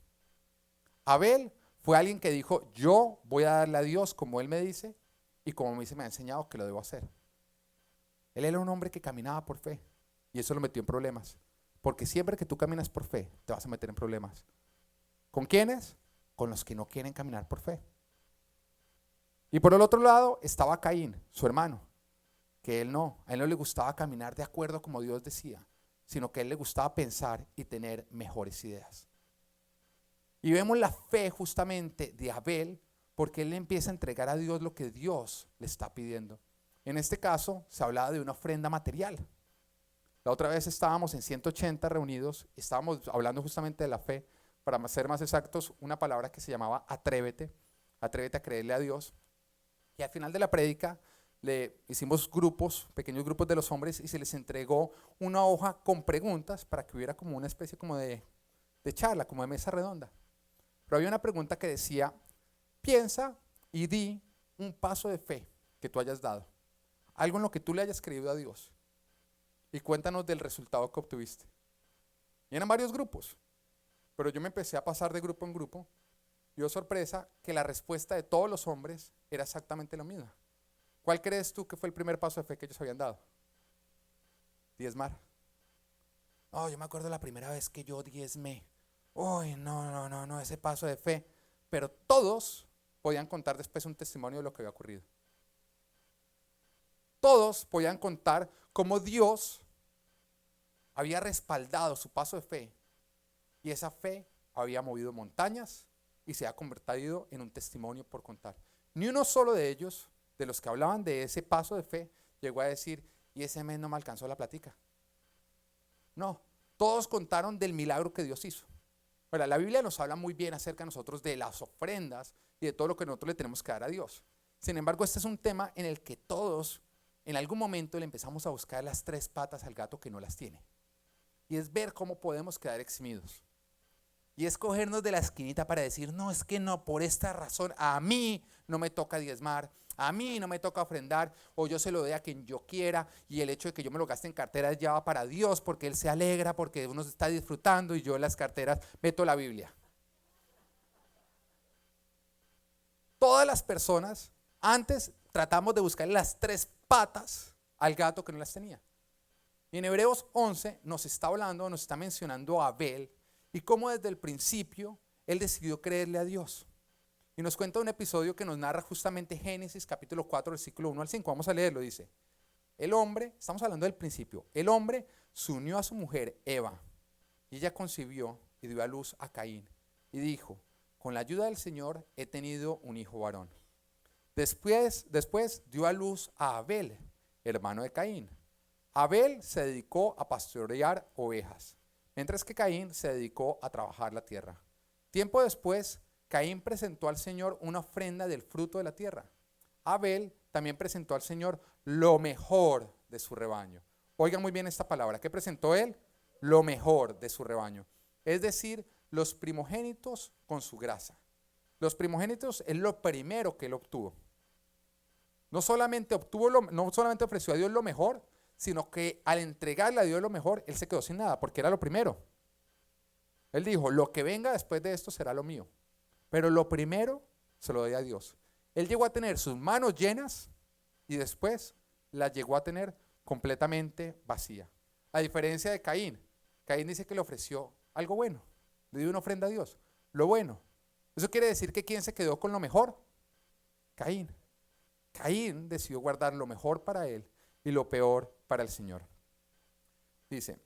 Abel fue alguien que dijo, yo voy a darle a Dios como Él me dice y como me ha enseñado que lo debo hacer. Él era un hombre que caminaba por fe y eso lo metió en problemas, porque siempre que tú caminas por fe te vas a meter en problemas. ¿Con quiénes? Con los que no quieren caminar por fe. Y por el otro lado estaba Caín, su hermano, que a él no le gustaba caminar de acuerdo como Dios decía, sino que a él le gustaba pensar y tener mejores ideas. Y vemos la fe justamente de Abel, porque él le empieza a entregar a Dios lo que Dios le está pidiendo. En este caso se hablaba de una ofrenda material. La otra vez estábamos en 180 reunidos, estábamos hablando justamente de la fe, para ser más exactos, una palabra que se llamaba atrévete, atrévete a creerle a Dios. Y al final de la prédica le hicimos grupos, pequeños grupos de los hombres y se les entregó una hoja con preguntas para que hubiera como una especie como de charla, como de mesa redonda. Pero había una pregunta que decía, piensa y di un paso de fe que tú hayas dado, algo en lo que tú le hayas creído a Dios y cuéntanos del resultado que obtuviste. Y eran varios grupos, pero yo me empecé a pasar de grupo en grupo y oh sorpresa que la respuesta de todos los hombres era exactamente la misma. ¿Cuál crees tú que fue el primer paso de fe que ellos habían dado? Diezmar. No, yo me acuerdo la primera vez que yo diezmé. Uy, no, ese paso de fe. Pero todos podían contar después un testimonio de lo que había ocurrido. Todos podían contar cómo Dios había respaldado su paso de fe y esa fe había movido montañas y se ha convertido en un testimonio por contar. Ni uno solo de ellos, de los que hablaban de ese paso de fe, llegó a decir, y ese mes no me alcanzó la platica. No, todos contaron del milagro que Dios hizo. Ahora, la Biblia nos habla muy bien acerca de nosotros de las ofrendas y de todo lo que nosotros le tenemos que dar a Dios. Sin embargo, este es un tema en el que todos en algún momento le empezamos a buscar las tres patas al gato que no las tiene. Y es ver cómo podemos quedar eximidos. Y es cogernos de la esquinita para decir, no, es que no, por esta razón a mí no me toca diezmar, a mí no me toca ofrendar, o yo se lo doy a quien yo quiera, y el hecho de que yo me lo gaste en carteras ya va para Dios, porque Él se alegra, porque uno está disfrutando, y yo en las carteras meto la Biblia. Todas las personas, antes tratamos de buscar las tres patas al gato que no las tenía. Y en Hebreos 11 nos está hablando, nos está mencionando a Abel, y cómo desde el principio él decidió creerle a Dios. Y nos cuenta un episodio que nos narra justamente Génesis capítulo 4, versículo 1 al 5. Vamos a leerlo, dice. El hombre, estamos hablando del principio, el hombre se unió a su mujer Eva, y ella concibió y dio a luz a Caín. Y dijo, con la ayuda del Señor he tenido un hijo varón. Después dio a luz a Abel, hermano de Caín. Abel se dedicó a pastorear ovejas, mientras que Caín se dedicó a trabajar la tierra. Tiempo después, Caín presentó al Señor una ofrenda del fruto de la tierra. Abel también presentó al Señor lo mejor de su rebaño. Oigan muy bien esta palabra. ¿Qué presentó él? Lo mejor de su rebaño. Es decir, los primogénitos con su grasa. Los primogénitos es lo primero que él obtuvo. No solamente ofreció a Dios lo mejor, sino que al entregarle a Dios lo mejor, él se quedó sin nada, porque era lo primero. Él dijo, lo que venga después de esto será lo mío, pero lo primero se lo doy a Dios. Él llegó a tener sus manos llenas y después las llegó a tener completamente vacía. A diferencia de Caín. Caín dice que le ofreció algo bueno, le dio una ofrenda a Dios, lo bueno. Eso quiere decir que ¿quién se quedó con lo mejor? Caín. Caín decidió guardar lo mejor para él y lo peor para el Señor. Dice,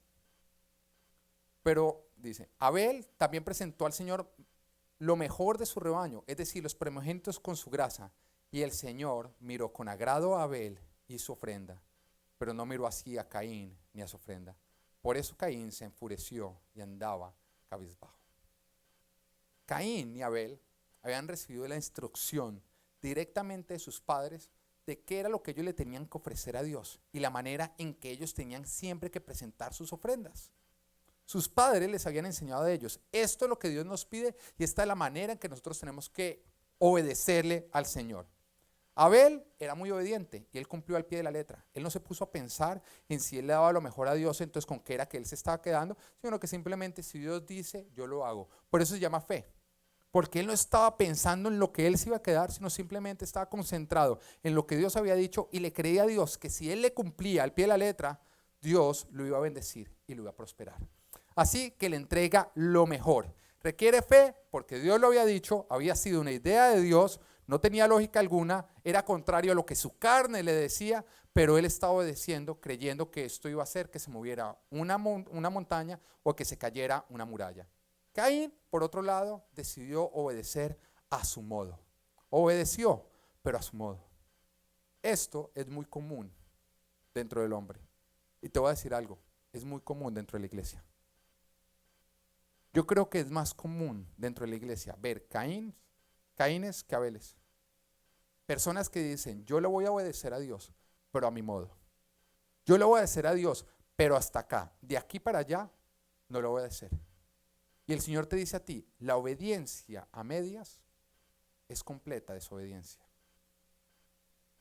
Abel también presentó al Señor lo mejor de su rebaño, es decir, los primogénitos con su grasa. Y el Señor miró con agrado a Abel y su ofrenda, pero no miró así a Caín ni a su ofrenda. Por eso Caín se enfureció y andaba cabizbajo. Caín y Abel habían recibido la instrucción directamente de sus padres de qué era lo que ellos le tenían que ofrecer a Dios y la manera en que ellos tenían siempre que presentar sus ofrendas. Sus padres les habían enseñado a ellos, esto es lo que Dios nos pide y esta es la manera en que nosotros tenemos que obedecerle al Señor. Abel era muy obediente y él cumplió al pie de la letra. Él no se puso a pensar en si él le daba lo mejor a Dios, entonces con qué era que él se estaba quedando, sino que simplemente si Dios dice, yo lo hago. Por eso se llama fe. Porque él no estaba pensando en lo que él se iba a quedar, sino simplemente estaba concentrado en lo que Dios había dicho y le creía a Dios que si él le cumplía al pie de la letra, Dios lo iba a bendecir y lo iba a prosperar. Así que le entrega lo mejor. Requiere fe porque Dios lo había dicho, había sido una idea de Dios, no tenía lógica alguna, era contrario a lo que su carne le decía, pero él estaba obedeciendo, creyendo que esto iba a hacer que se moviera una montaña o que se cayera una muralla. Caín, por otro lado, decidió obedecer a su modo. Obedeció, pero a su modo. Esto es muy común dentro del hombre. Y te voy a decir algo, es muy común dentro de la iglesia. Yo creo que es más común dentro de la iglesia ver Caínes que Abeles. Personas que dicen, yo le voy a obedecer a Dios, pero a mi modo. Yo le voy a obedecer a Dios, pero hasta acá. De aquí para allá, no lo voy a obedecer. Y el Señor te dice a ti, la obediencia a medias es completa desobediencia.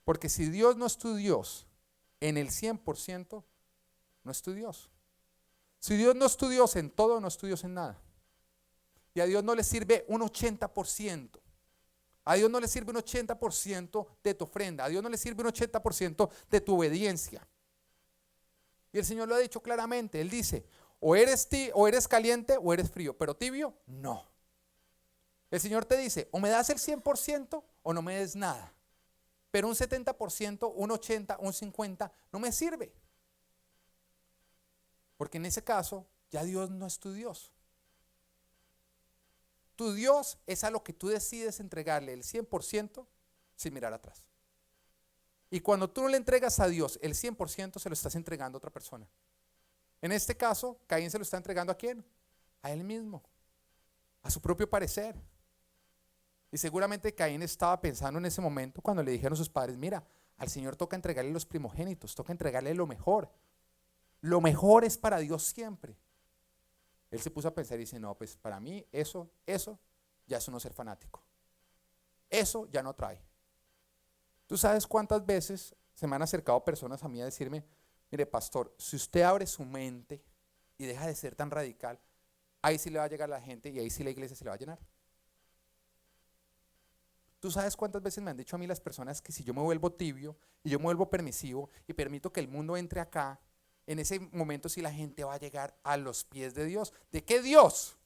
Porque si Dios no es tu Dios en el 100%, no es tu Dios. Si Dios no es tu Dios en todo, no es tu Dios en nada. Y a Dios no le sirve un 80%. A Dios no le sirve un 80% de tu ofrenda. A Dios no le sirve un 80% de tu obediencia. Y el Señor lo ha dicho claramente. Él dice, o eres caliente o eres frío, pero tibio, no. El Señor te dice, o me das el 100% o no me des nada. Pero un 70%, un 80%, un 50% no me sirve. Porque en ese caso, ya Dios no es tu Dios. Tu Dios es a lo que tú decides entregarle el 100% sin mirar atrás. Y cuando tú no le entregas a Dios el 100%, se lo estás entregando a otra persona. En este caso, Caín se lo está entregando ¿a quién? A él mismo, a su propio parecer. Y seguramente Caín estaba pensando en ese momento cuando le dijeron a sus padres, mira, al Señor toca entregarle los primogénitos, toca entregarle lo mejor. Lo mejor es para Dios siempre. Él se puso a pensar y dice, no, pues para mí eso ya es no ser fanático. Eso ya no trae. ¿Tú sabes cuántas veces se me han acercado personas a mí a decirme, mire pastor, si usted abre su mente y deja de ser tan radical, ahí sí le va a llegar a la gente y ahí sí la iglesia se le va a llenar? ¿Tú sabes cuántas veces me han dicho a mí las personas que si yo me vuelvo tibio y yo me vuelvo permisivo y permito que el mundo entre acá, en ese momento sí la gente va a llegar a los pies de Dios? ¿De qué Dios?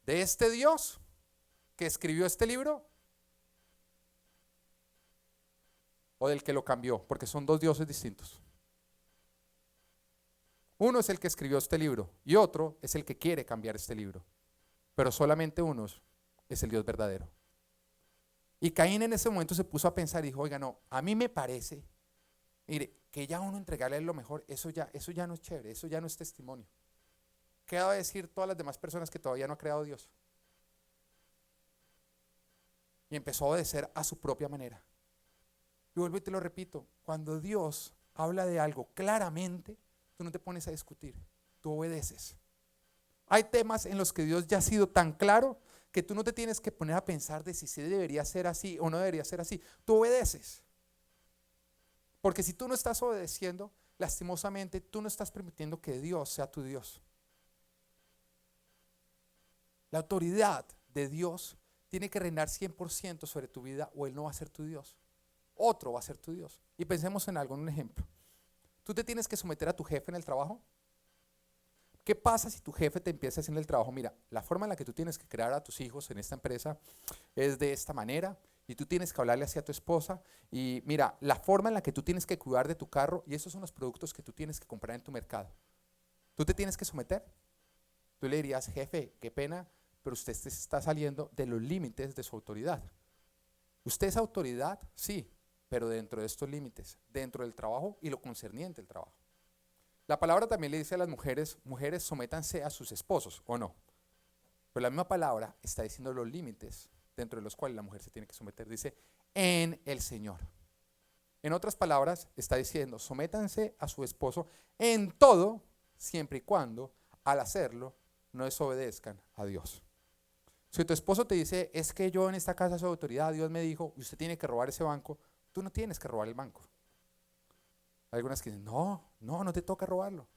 ¿De este Dios que escribió este libro? ¿O del que lo cambió? Porque son dos dioses distintos. Uno es el que escribió este libro y otro es el que quiere cambiar este libro. Pero solamente uno es el Dios verdadero. Y Caín en ese momento se puso a pensar y dijo, oiga, no, a mí me parece, mire, que ya uno entregarle lo mejor, eso ya no es chévere, eso ya no es testimonio. ¿Qué va a decir todas las demás personas que todavía no ha creado Dios? Y empezó a obedecer a su propia manera. Y vuelvo y te lo repito, cuando Dios habla de algo claramente, tú no te pones a discutir, tú obedeces. Hay temas en los que Dios ya ha sido tan claro que tú no te tienes que poner a pensar de si se debería ser así o no debería ser así. Tú obedeces. Porque si tú no estás obedeciendo, lastimosamente tú no estás permitiendo que Dios sea tu Dios. La autoridad de Dios tiene que reinar 100% sobre tu vida o Él no va a ser tu Dios. Otro va a ser tu Dios. Y pensemos en algo, en un ejemplo. ¿Tú te tienes que someter a tu jefe en el trabajo? ¿Qué pasa si tu jefe te empieza a decir en el trabajo, mira, la forma en la que tú tienes que crear a tus hijos en esta empresa es de esta manera, y tú tienes que hablarle así a tu esposa, y mira, la forma en la que tú tienes que cuidar de tu carro, y esos son los productos que tú tienes que comprar en tu mercado? ¿Tú te tienes que someter? Tú le dirías, jefe, qué pena, pero usted se está saliendo de los límites de su autoridad. Usted es autoridad, sí, pero dentro de estos límites, dentro del trabajo y lo concerniente al trabajo. La palabra también le dice a las mujeres, mujeres, sométanse a sus esposos, ¿o no? Pero la misma palabra está diciendo los límites dentro de los cuales la mujer se tiene que someter. Dice, en el Señor. En otras palabras, está diciendo, sométanse a su esposo en todo, siempre y cuando, al hacerlo, no desobedezcan a Dios. Si tu esposo te dice, es que yo en esta casa soy autoridad, Dios me dijo, y usted tiene que robar ese banco, tú no tienes que robar el banco. Hay algunas que dicen, no te toca robarlo.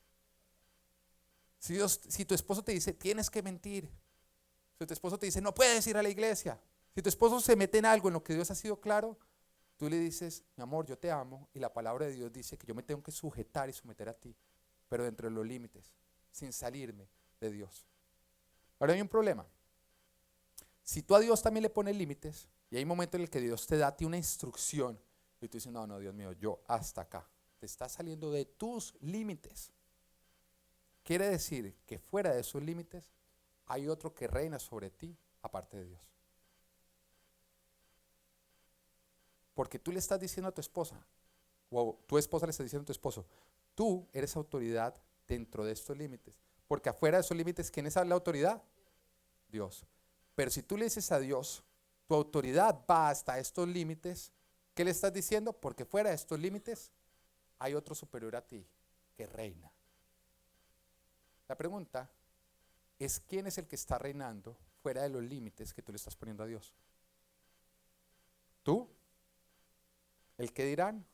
Si tu esposo te dice, tienes que mentir. Si tu esposo te dice, no puedes ir a la iglesia. Si tu esposo se mete en algo en lo que Dios ha sido claro, tú le dices, mi amor, yo te amo, y la palabra de Dios dice que yo me tengo que sujetar y someter a ti, pero dentro de los límites, sin salirme de Dios. Ahora hay un problema. Si tú a Dios también le pones límites, y hay momentos en el que Dios te da a ti una instrucción, y tú dices, no, Dios mío, yo hasta acá. Te estás saliendo de tus límites. Quiere decir que fuera de esos límites hay otro que reina sobre ti aparte de Dios. Porque tú le estás diciendo a tu esposa, o tu esposa le está diciendo a tu esposo, tú eres autoridad dentro de estos límites. Porque afuera de esos límites, ¿quién es la autoridad? Dios. Pero si tú le dices a Dios, tu autoridad va hasta estos límites, ¿qué le estás diciendo? Porque fuera de estos límites hay otro superior a ti que reina. La pregunta es, ¿quién es el que está reinando fuera de los límites que tú le estás poniendo a Dios? ¿Tú? ¿El qué dirán?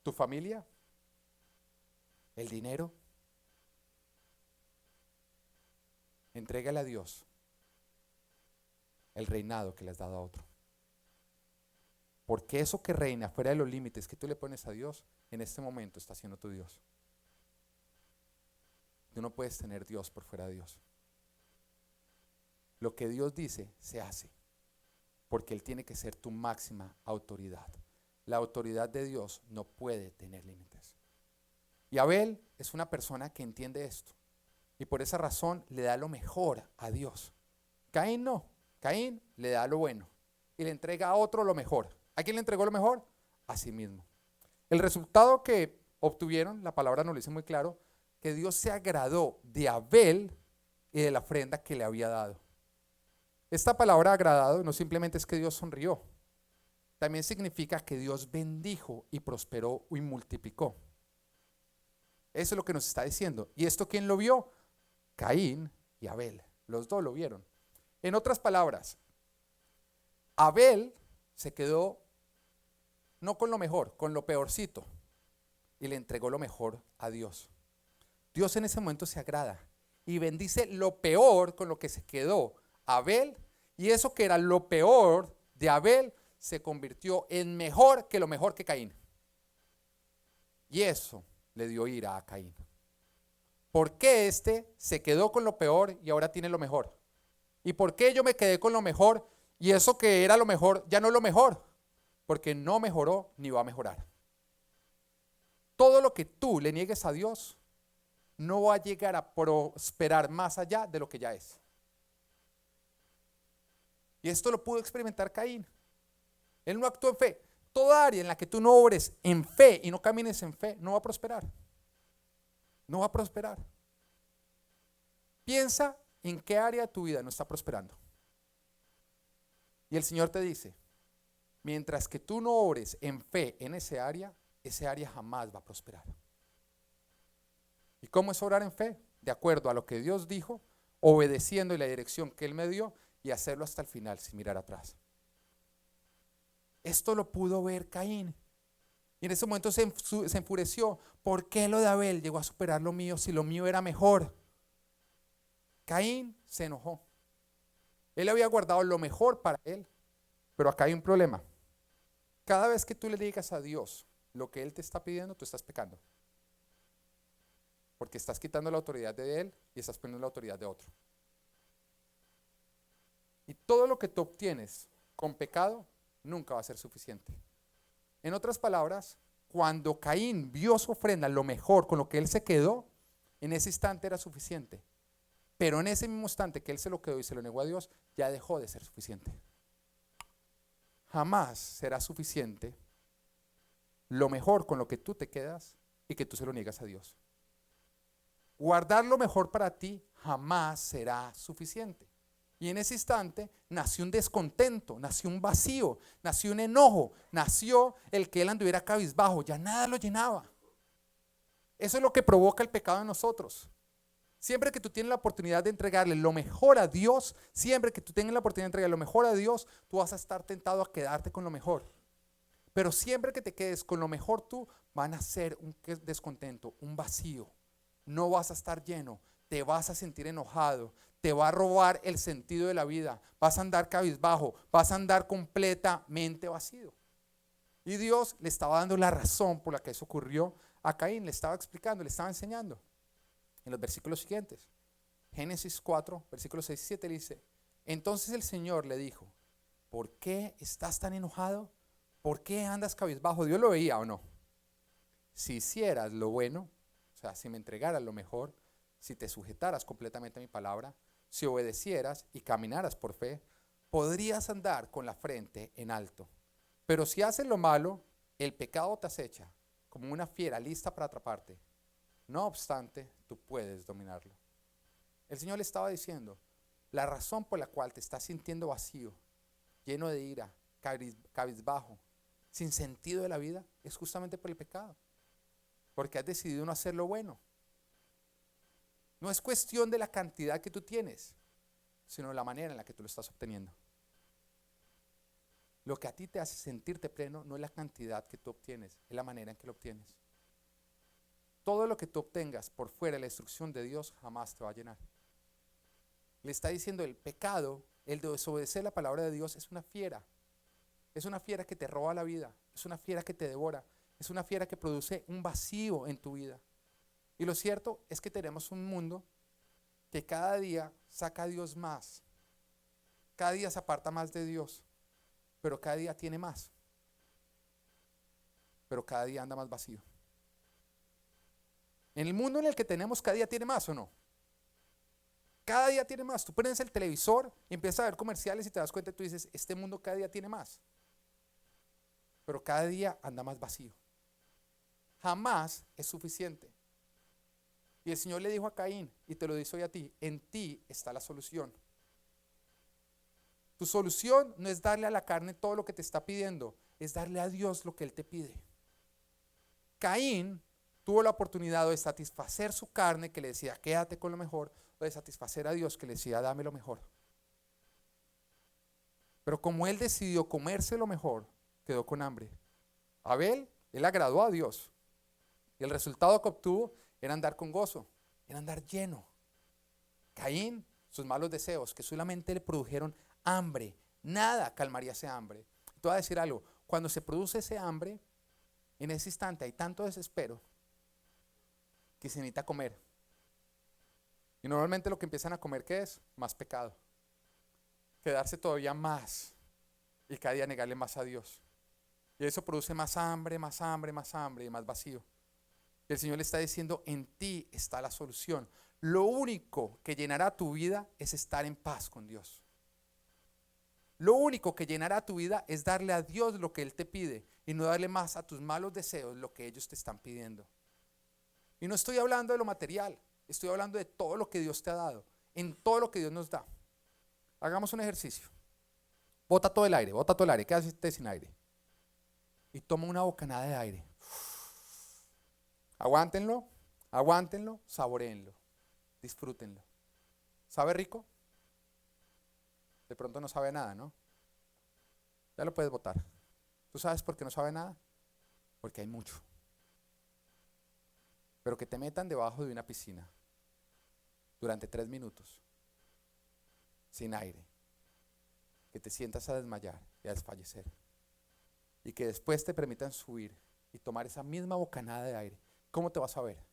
¿Tu familia? ¿El dinero? Entrégale a Dios el reinado que le has dado a otro. Porque eso que reina fuera de los límites que tú le pones a Dios, en este momento está siendo tu Dios. Tú no puedes tener Dios por fuera de Dios. Lo que Dios dice, se hace. Porque Él tiene que ser tu máxima autoridad. La autoridad de Dios no puede tener límites. Y Abel es una persona que entiende esto. Y por esa razón le da lo mejor a Dios. Caín no. Caín le da lo bueno. Y le entrega a otro lo mejor. ¿A quién le entregó lo mejor? A sí mismo. El resultado que obtuvieron, la palabra nos lo dice muy claro, que Dios se agradó de Abel y de la ofrenda que le había dado. Esta palabra agradado no simplemente es que Dios sonrió, también significa que Dios bendijo y prosperó y multiplicó. Eso es lo que nos está diciendo. ¿Y esto quién lo vio? Caín y Abel. Los dos lo vieron. En otras palabras, Abel se quedó no con lo mejor, con lo peorcito, y le entregó lo mejor a Dios. Dios en ese momento se agrada y bendice lo peor con lo que se quedó Abel, y eso que era lo peor de Abel se convirtió en mejor que lo mejor que Caín. Y eso le dio ira a Caín. ¿Por qué se quedó con lo peor y ahora tiene lo mejor? ¿Y por qué yo me quedé con lo mejor y eso que era lo mejor ya no es lo mejor? Porque no mejoró ni va a mejorar. Todo lo que tú le niegues a Dios no va a llegar a prosperar más allá de lo que ya es. Y esto lo pudo experimentar Caín. Él no actuó en fe. Toda área en la que tú no obres en fe y no camines en fe, no va a prosperar. No va a prosperar. Piensa en qué área de tu vida no está prosperando. Y el Señor te dice, mientras que tú no obres en fe en esa área jamás va a prosperar. ¿Y cómo es orar en fe? De acuerdo a lo que Dios dijo, obedeciendo en la dirección que Él me dio y hacerlo hasta el final sin mirar atrás. Esto lo pudo ver Caín. Y en ese momento se enfureció. ¿Por qué lo de Abel llegó a superar lo mío si lo mío era mejor? Caín se enojó. Él había guardado lo mejor para él. Pero acá hay un problema. Cada vez que tú le digas a Dios lo que Él te está pidiendo, tú estás pecando. Porque estás quitando la autoridad de Él y estás poniendo la autoridad de otro. Y todo lo que tú obtienes con pecado nunca va a ser suficiente. En otras palabras, cuando Caín vio su ofrenda, lo mejor con lo que él se quedó, en ese instante era suficiente. Pero en ese mismo instante que él se lo quedó y se lo negó a Dios, ya dejó de ser suficiente. Jamás será suficiente lo mejor con lo que tú te quedas y que tú se lo niegas a Dios. Guardar lo mejor para ti jamás será suficiente. Y en ese instante nació un descontento, nació un vacío, nació un enojo, nació el que él anduviera cabizbajo, ya nada lo llenaba. Eso es lo que provoca el pecado en nosotros. Siempre que tú tienes la oportunidad de entregarle lo mejor a Dios, siempre que tú tengas la oportunidad de entregarle lo mejor a Dios, tú vas a estar tentado a quedarte con lo mejor. Pero siempre que te quedes con lo mejor tú, van a ser un descontento, un vacío. No vas a estar lleno, te vas a sentir enojado, te va a robar el sentido de la vida, vas a andar cabizbajo, vas a andar completamente vacío. Y Dios le estaba dando la razón por la que eso ocurrió a Caín, le estaba explicando, le estaba enseñando. En los versículos siguientes, Génesis 4, versículos 6 y 7 le dice, entonces el Señor le dijo, ¿por qué estás tan enojado? ¿Por qué andas cabizbajo? Dios lo veía o no. Si hicieras lo bueno, o sea, si me entregaras lo mejor, si te sujetaras completamente a mi palabra, si obedecieras y caminaras por fe, podrías andar con la frente en alto. Pero si haces lo malo, el pecado te acecha como una fiera lista para atraparte. No obstante, tú puedes dominarlo. El Señor le estaba diciendo, la razón por la cual te estás sintiendo vacío, lleno de ira, cabizbajo, sin sentido de la vida, es justamente por el pecado. Porque has decidido no hacer lo bueno. No es cuestión de la cantidad que tú tienes, sino la manera en la que tú lo estás obteniendo. Lo que a ti te hace sentirte pleno no es la cantidad que tú obtienes, es la manera en que lo obtienes. Todo lo que tú obtengas por fuera de la instrucción de Dios jamás te va a llenar. Le está diciendo el pecado, el de desobedecer la palabra de Dios es una fiera. Es una fiera que te roba la vida, es una fiera que te devora, es una fiera que produce un vacío en tu vida. Y lo cierto es que tenemos un mundo que cada día saca a Dios más. Cada día se aparta más de Dios, pero cada día tiene más. Pero cada día anda más vacío. En el mundo en el que tenemos, cada día tiene más, ¿o no? Cada día tiene más. Tú prendes el televisor y empiezas a ver comerciales y te das cuenta y tú dices, este mundo cada día tiene más. Pero cada día anda más vacío. Jamás es suficiente. Y el Señor le dijo a Caín, y te lo dice hoy a ti, en ti está la solución. Tu solución no es darle a la carne todo lo que te está pidiendo, es darle a Dios lo que Él te pide. Caín tuvo la oportunidad de satisfacer su carne que le decía, quédate con lo mejor, o de satisfacer a Dios que le decía, dame lo mejor. Pero como él decidió comerse lo mejor, quedó con hambre. Abel, él agradó a Dios. Y el resultado que obtuvo era andar con gozo, era andar lleno. Caín, sus malos deseos, que solamente le produjeron hambre, nada calmaría ese hambre. Te voy a decir algo, cuando se produce ese hambre, en ese instante hay tanto desespero que se necesita comer. Y normalmente lo que empiezan a comer, ¿qué es? Más pecado. Quedarse todavía más y cada día negarle más a Dios. Y eso produce más hambre, más hambre, más hambre y más vacío. Y el Señor le está diciendo, en ti está la solución. Lo único que llenará tu vida es estar en paz con Dios. Lo único que llenará tu vida es darle a Dios lo que Él te pide y no darle más a tus malos deseos lo que ellos te están pidiendo. Y no estoy hablando de lo material, estoy hablando de todo lo que Dios te ha dado, en todo lo que Dios nos da. Hagamos un ejercicio. Bota todo el aire, quédate sin aire. Y toma una bocanada de aire. Aguántenlo, aguántenlo, saboréenlo, disfrútenlo. ¿Sabe rico? De pronto no sabe nada, ¿no? Ya lo puedes botar. ¿Tú sabes por qué no sabe nada? Porque hay mucho. Pero que te metan debajo de una piscina durante 3 minutos, sin aire, que te sientas a desmayar y a desfallecer. Y que después te permitan subir y tomar esa misma bocanada de aire. ¿Cómo te vas a ver?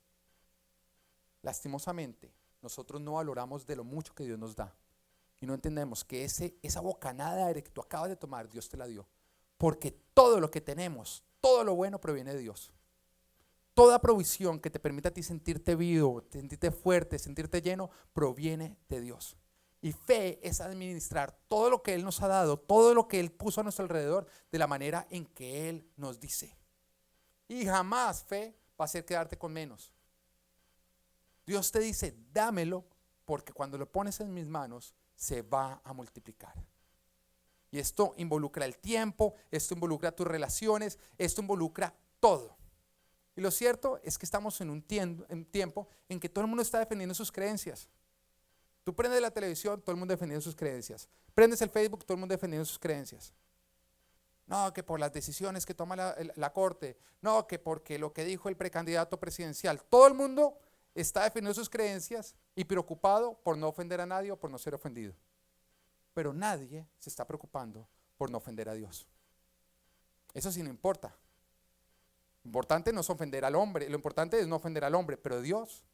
Lastimosamente, nosotros no valoramos de lo mucho que Dios nos da. Y no entendemos que esa bocanada de aire que tú acabas de tomar, Dios te la dio. Porque todo lo que tenemos, todo lo bueno proviene de Dios. Toda provisión que te permita a ti sentirte vivo, sentirte fuerte, sentirte lleno, proviene de Dios. Y fe es administrar todo lo que Él nos ha dado, todo lo que Él puso a nuestro alrededor, de la manera en que Él nos dice. Y jamás fe va a hacer quedarte con menos. Dios te dice, dámelo, porque cuando lo pones en mis manos, se va a multiplicar. Y esto involucra el tiempo, esto involucra tus relaciones, esto involucra todo. Y lo cierto es que estamos en un tiempo en que todo el mundo está defendiendo sus creencias. Tú prendes la televisión, todo el mundo defendiendo sus creencias. Prendes el Facebook, todo el mundo defendiendo sus creencias. No, que por las decisiones que toma la corte. No, que porque lo que dijo el precandidato presidencial. Todo el mundo está defendiendo sus creencias y preocupado por no ofender a nadie o por no ser ofendido. Pero nadie se está preocupando por no ofender a Dios. Eso sí no importa. Lo importante no es ofender al hombre, lo importante es no ofender al hombre, pero Dios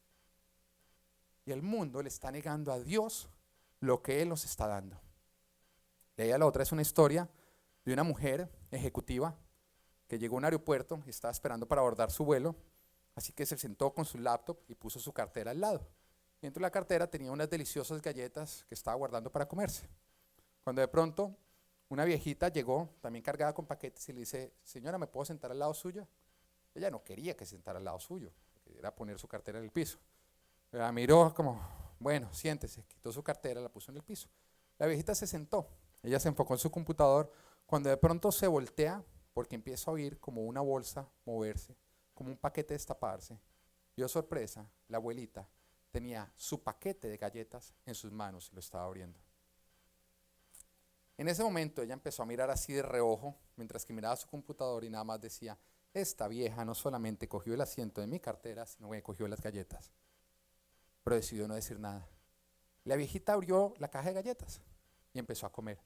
y el mundo le está negando a Dios lo que Él nos está dando. Leía la otra, es una historia de una mujer ejecutiva que llegó a un aeropuerto y estaba esperando para abordar su vuelo, así que se sentó con su laptop y puso su cartera al lado. Y dentro de la cartera tenía unas deliciosas galletas que estaba guardando para comerse. Cuando de pronto una viejita llegó, también cargada con paquetes, y le dice, señora, ¿me puedo sentar al lado suyo? Ella no quería que se sentara al lado suyo, era poner su cartera en el piso. La miró como, bueno, siéntese, quitó su cartera, la puso en el piso. La viejita se sentó, ella se enfocó en su computador, cuando de pronto se voltea, porque empieza a oír como una bolsa moverse, como un paquete destaparse. Y oh sorpresa, la abuelita tenía su paquete de galletas en sus manos y lo estaba abriendo. En ese momento ella empezó a mirar así de reojo, mientras que miraba su computador y nada más decía, esta vieja no solamente cogió el asiento de mi cartera, sino que cogió las galletas. Pero decidió no decir nada. La viejita abrió la caja de galletas y empezó a comer.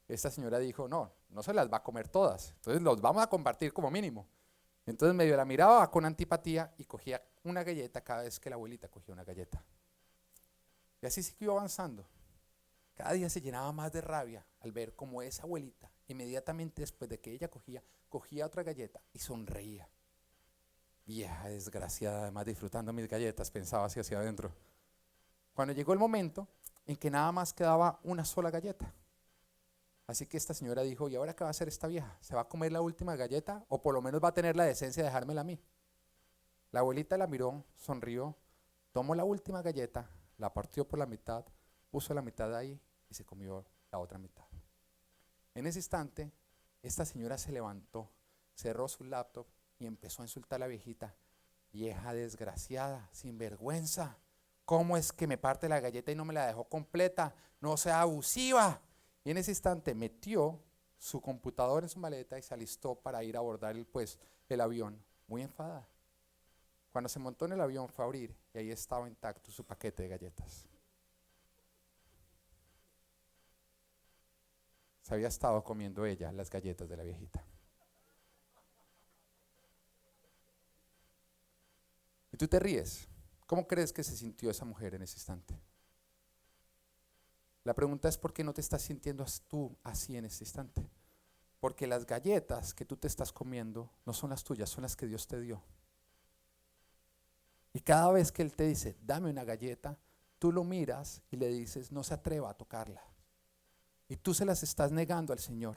Esta señora dijo, no, no se las va a comer todas, entonces los vamos a compartir como mínimo. Entonces medio la miraba con antipatía y cogía una galleta cada vez que la abuelita cogía una galleta. Y así siguió avanzando. Cada día se llenaba más de rabia al ver cómo esa abuelita, inmediatamente después de que ella cogía otra galleta y sonreía. Vieja desgraciada, además disfrutando mis galletas, pensaba así hacia adentro. Cuando llegó el momento en que nada más quedaba una sola galleta. Así que esta señora dijo, ¿y ahora qué va a hacer esta vieja? ¿Se va a comer la última galleta o por lo menos va a tener la decencia de dejármela a mí? La abuelita la miró, sonrió, tomó la última galleta, la partió por la mitad, puso la mitad ahí y se comió la otra mitad. En ese instante, esta señora se levantó, cerró su laptop y empezó a insultar a la viejita. Vieja desgraciada, sinvergüenza, ¿cómo es que me parte la galleta y no me la dejó completa? No sea abusiva. Y en ese instante metió su computador en su maleta y se alistó para ir a abordar el avión, muy enfadada. Cuando se montó en el avión fue a abrir y ahí estaba intacto su paquete de galletas. Se había estado comiendo ella las galletas de la viejita. Y tú te ríes. ¿Cómo crees que se sintió esa mujer en ese instante? La pregunta es, ¿por qué no te estás sintiendo tú así en este instante? Porque las galletas que tú te estás comiendo no son las tuyas, son las que Dios te dio. Y cada vez que Él te dice, dame una galleta, tú lo miras y le dices, no se atreva a tocarla. Y tú se las estás negando al Señor.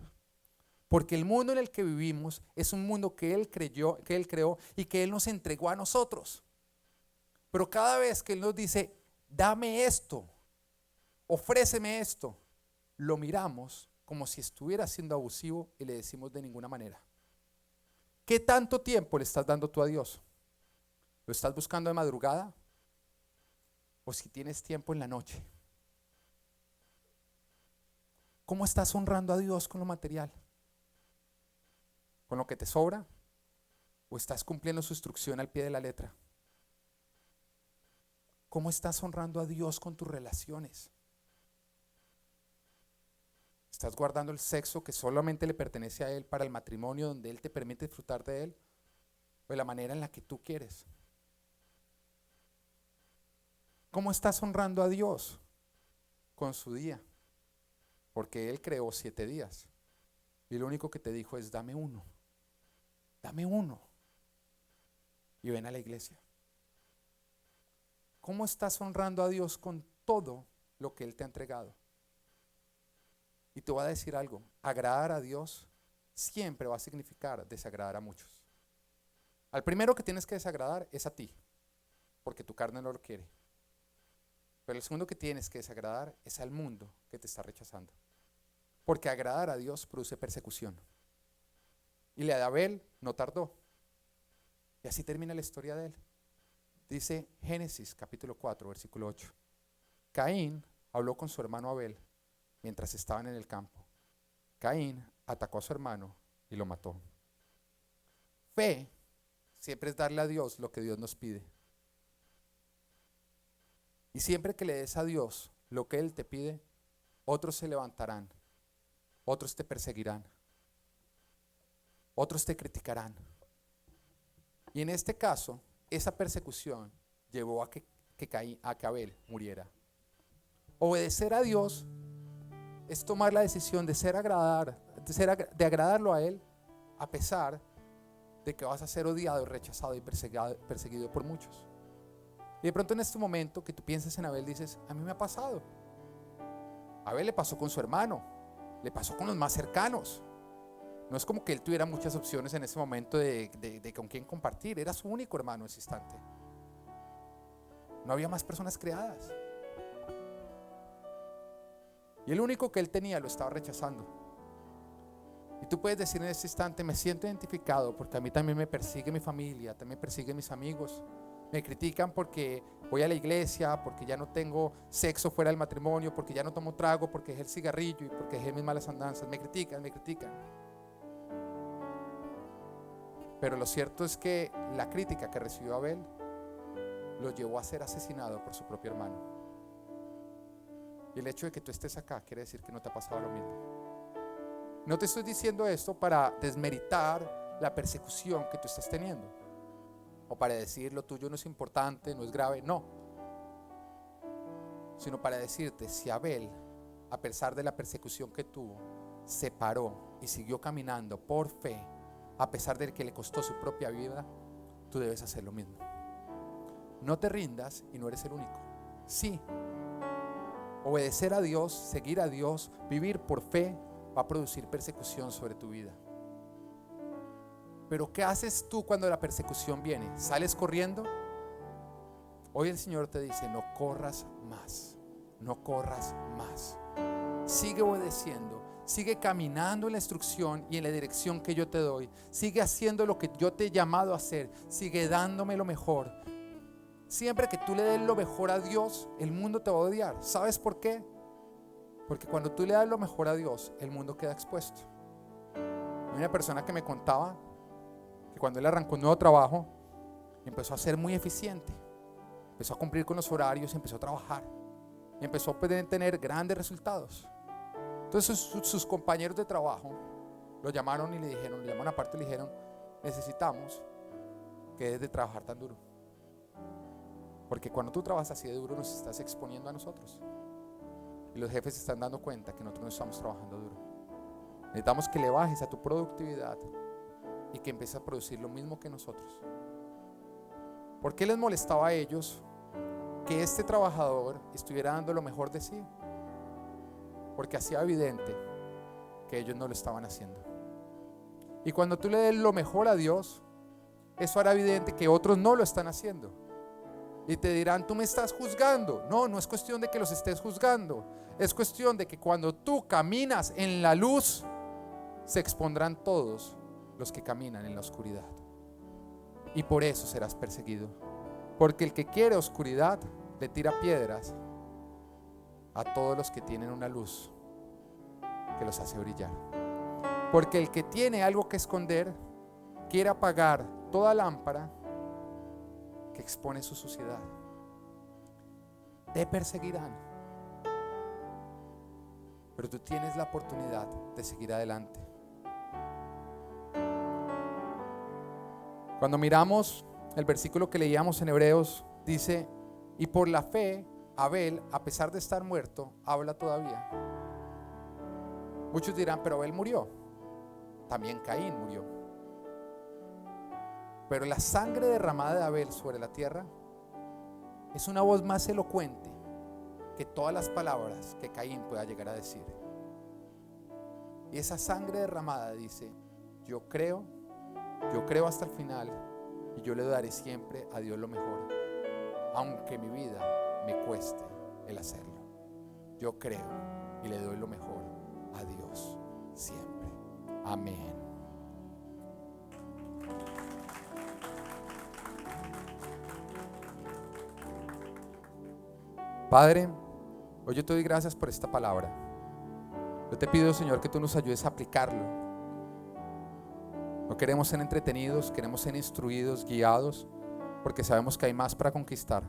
Porque el mundo en el que vivimos es un mundo que Él creó y que Él nos entregó a nosotros. Pero cada vez que Él nos dice, dame esto, ofréceme esto, lo miramos como si estuviera siendo abusivo y le decimos de ninguna manera. ¿Qué tanto tiempo le estás dando tú a Dios? ¿Lo estás buscando de madrugada? ¿O si tienes tiempo en la noche? ¿Cómo estás honrando a Dios con lo material? ¿Con lo que te sobra? ¿O estás cumpliendo su instrucción al pie de la letra? ¿Cómo estás honrando a Dios con tus relaciones? ¿Estás guardando el sexo que solamente le pertenece a Él para el matrimonio donde Él te permite disfrutar de Él? ¿O de la manera en la que tú quieres? ¿Cómo estás honrando a Dios? Con su día. Porque Él creó 7 días. Y lo único que te dijo es: dame uno. Dame uno. Y ven a la iglesia. ¿Cómo estás honrando a Dios con todo lo que Él te ha entregado? Y te voy a decir algo: agradar a Dios siempre va a significar desagradar a muchos. Al primero que tienes que desagradar es a ti, porque tu carne no lo quiere. Pero el segundo que tienes que desagradar es al mundo que te está rechazando. Porque agradar a Dios produce persecución. Y la de Abel no tardó. Y así termina la historia de él. Dice Génesis capítulo 4, versículo 8. Caín habló con su hermano Abel mientras estaban en el campo. Caín atacó a su hermano y lo mató. Fe siempre es darle a Dios lo que Dios nos pide. Y siempre que le des a Dios lo que Él te pide, otros se levantarán, otros te perseguirán, otros te criticarán. Y en este caso, esa persecución llevó a que Abel muriera. Obedecer a Dios es tomar la decisión de de agradarlo a Él, a pesar de que vas a ser odiado, rechazado y perseguido por muchos. Y de pronto en este momento que tú piensas en Abel, dices: a mí me ha pasado. A Abel le pasó con su hermano, le pasó con los más cercanos. No es como que él tuviera muchas opciones en ese momento de con quién compartir. Era su único hermano en ese instante. No había más personas creadas. Y el único que él tenía lo estaba rechazando. Y tú puedes decir en ese instante: me siento identificado porque a mí también me persigue mi familia, también me persiguen mis amigos. Me critican porque voy a la iglesia, porque ya no tengo sexo fuera del matrimonio, porque ya no tomo trago, porque dejé el cigarrillo y porque dejé mis malas andanzas. Me critican. Pero lo cierto es que la crítica que recibió Abel lo llevó a ser asesinado por su propio hermano. Y el hecho de que tú estés acá quiere decir que no te ha pasado lo mismo. No te estoy diciendo esto para desmeritar la persecución que tú estás teniendo, o para decir lo tuyo no es importante, no es grave, no. Sino para decirte: si Abel, a pesar de la persecución que tuvo, se paró y siguió caminando por fe, a pesar de que le costó su propia vida, tú debes hacer lo mismo. No te rindas y no eres el único. Sí, obedecer a Dios, seguir a Dios, vivir por fe va a producir persecución sobre tu vida. Pero ¿qué haces tú cuando la persecución viene? ¿Sales corriendo? Hoy el Señor te dice: no corras más, no corras más. Sigue obedeciendo, sigue caminando en la instrucción y en la dirección que yo te doy. Sigue haciendo lo que yo te he llamado a hacer. Sigue dándome lo mejor. Siempre que tú le des lo mejor a Dios, el mundo te va a odiar. ¿Sabes por qué? Porque cuando tú le das lo mejor a Dios, el mundo queda expuesto. Hay una persona que me contaba que cuando él arrancó un nuevo trabajo, empezó a ser muy eficiente, empezó a cumplir con los horarios, empezó a trabajar, y empezó a poder tener grandes resultados. Entonces sus compañeros de trabajo lo llamaron y le llamaron aparte y le dijeron: necesitamos que dejes de trabajar tan duro, porque cuando tú trabajas así de duro nos estás exponiendo a nosotros, y los jefes se están dando cuenta que nosotros no estamos trabajando duro. Necesitamos que le bajes a tu productividad y que empieces a producir lo mismo que nosotros. ¿Por qué les molestaba a ellos que este trabajador estuviera dando lo mejor de sí? Porque hacía evidente que ellos no lo estaban haciendo. Y cuando tú le des lo mejor a Dios, eso hará evidente que otros no lo están haciendo. Y te dirán: tú me estás juzgando. No, no es cuestión de que los estés juzgando. Es cuestión de que cuando tú caminas en la luz, se expondrán todos los que caminan en la oscuridad. Y por eso serás perseguido. Porque el que quiere oscuridad le tira piedras a todos los que tienen una luz que los hace brillar. Porque el que tiene algo que esconder quiere apagar toda lámpara que expone su suciedad. Te perseguirán. pero tú tienes la oportunidad de seguir adelante. Cuando miramos el versículo que leíamos en Hebreos, dice, y por la fe, Abel, a pesar de estar muerto, habla todavía. Muchos dirán, pero Abel murió. También Caín murió. Pero la sangre derramada de Abel sobre la tierra es una voz más elocuente que todas las palabras que Caín pueda llegar a decir. Y esa sangre derramada dice, yo creo hasta el final, y yo le daré siempre a Dios lo mejor, aunque mi vida me cueste el hacerlo. Yo creo y le doy lo mejor a Dios siempre. Amén. Padre, hoy yo te doy gracias por esta palabra. Yo te pido, Señor, que tú nos ayudes a aplicarlo. No queremos ser entretenidos, queremos ser instruidos, guiados, porque sabemos que hay más para conquistar.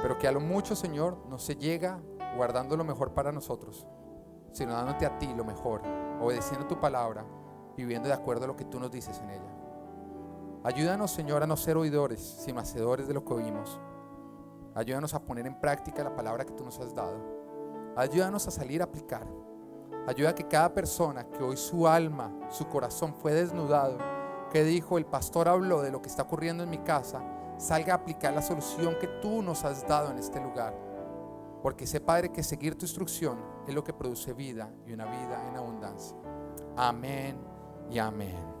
Pero que a lo mucho, Señor, no se llega guardando lo mejor para nosotros, sino dándote a ti lo mejor, obedeciendo tu palabra, viviendo de acuerdo a lo que tú nos dices en ella. Ayúdanos, Señor, a no ser oidores, sino hacedores de lo que oímos. Ayúdanos a poner en práctica la palabra que tú nos has dado. Ayúdanos a salir a aplicar. Ayuda a que cada persona que hoy su alma, su corazón fue desnudado, que dijo, el pastor habló de lo que está ocurriendo en mi casa, salga a aplicar la solución que tú nos has dado en este lugar. Porque sé, Padre, que seguir tu instrucción es lo que produce vida y una vida en abundancia. Amén y amén.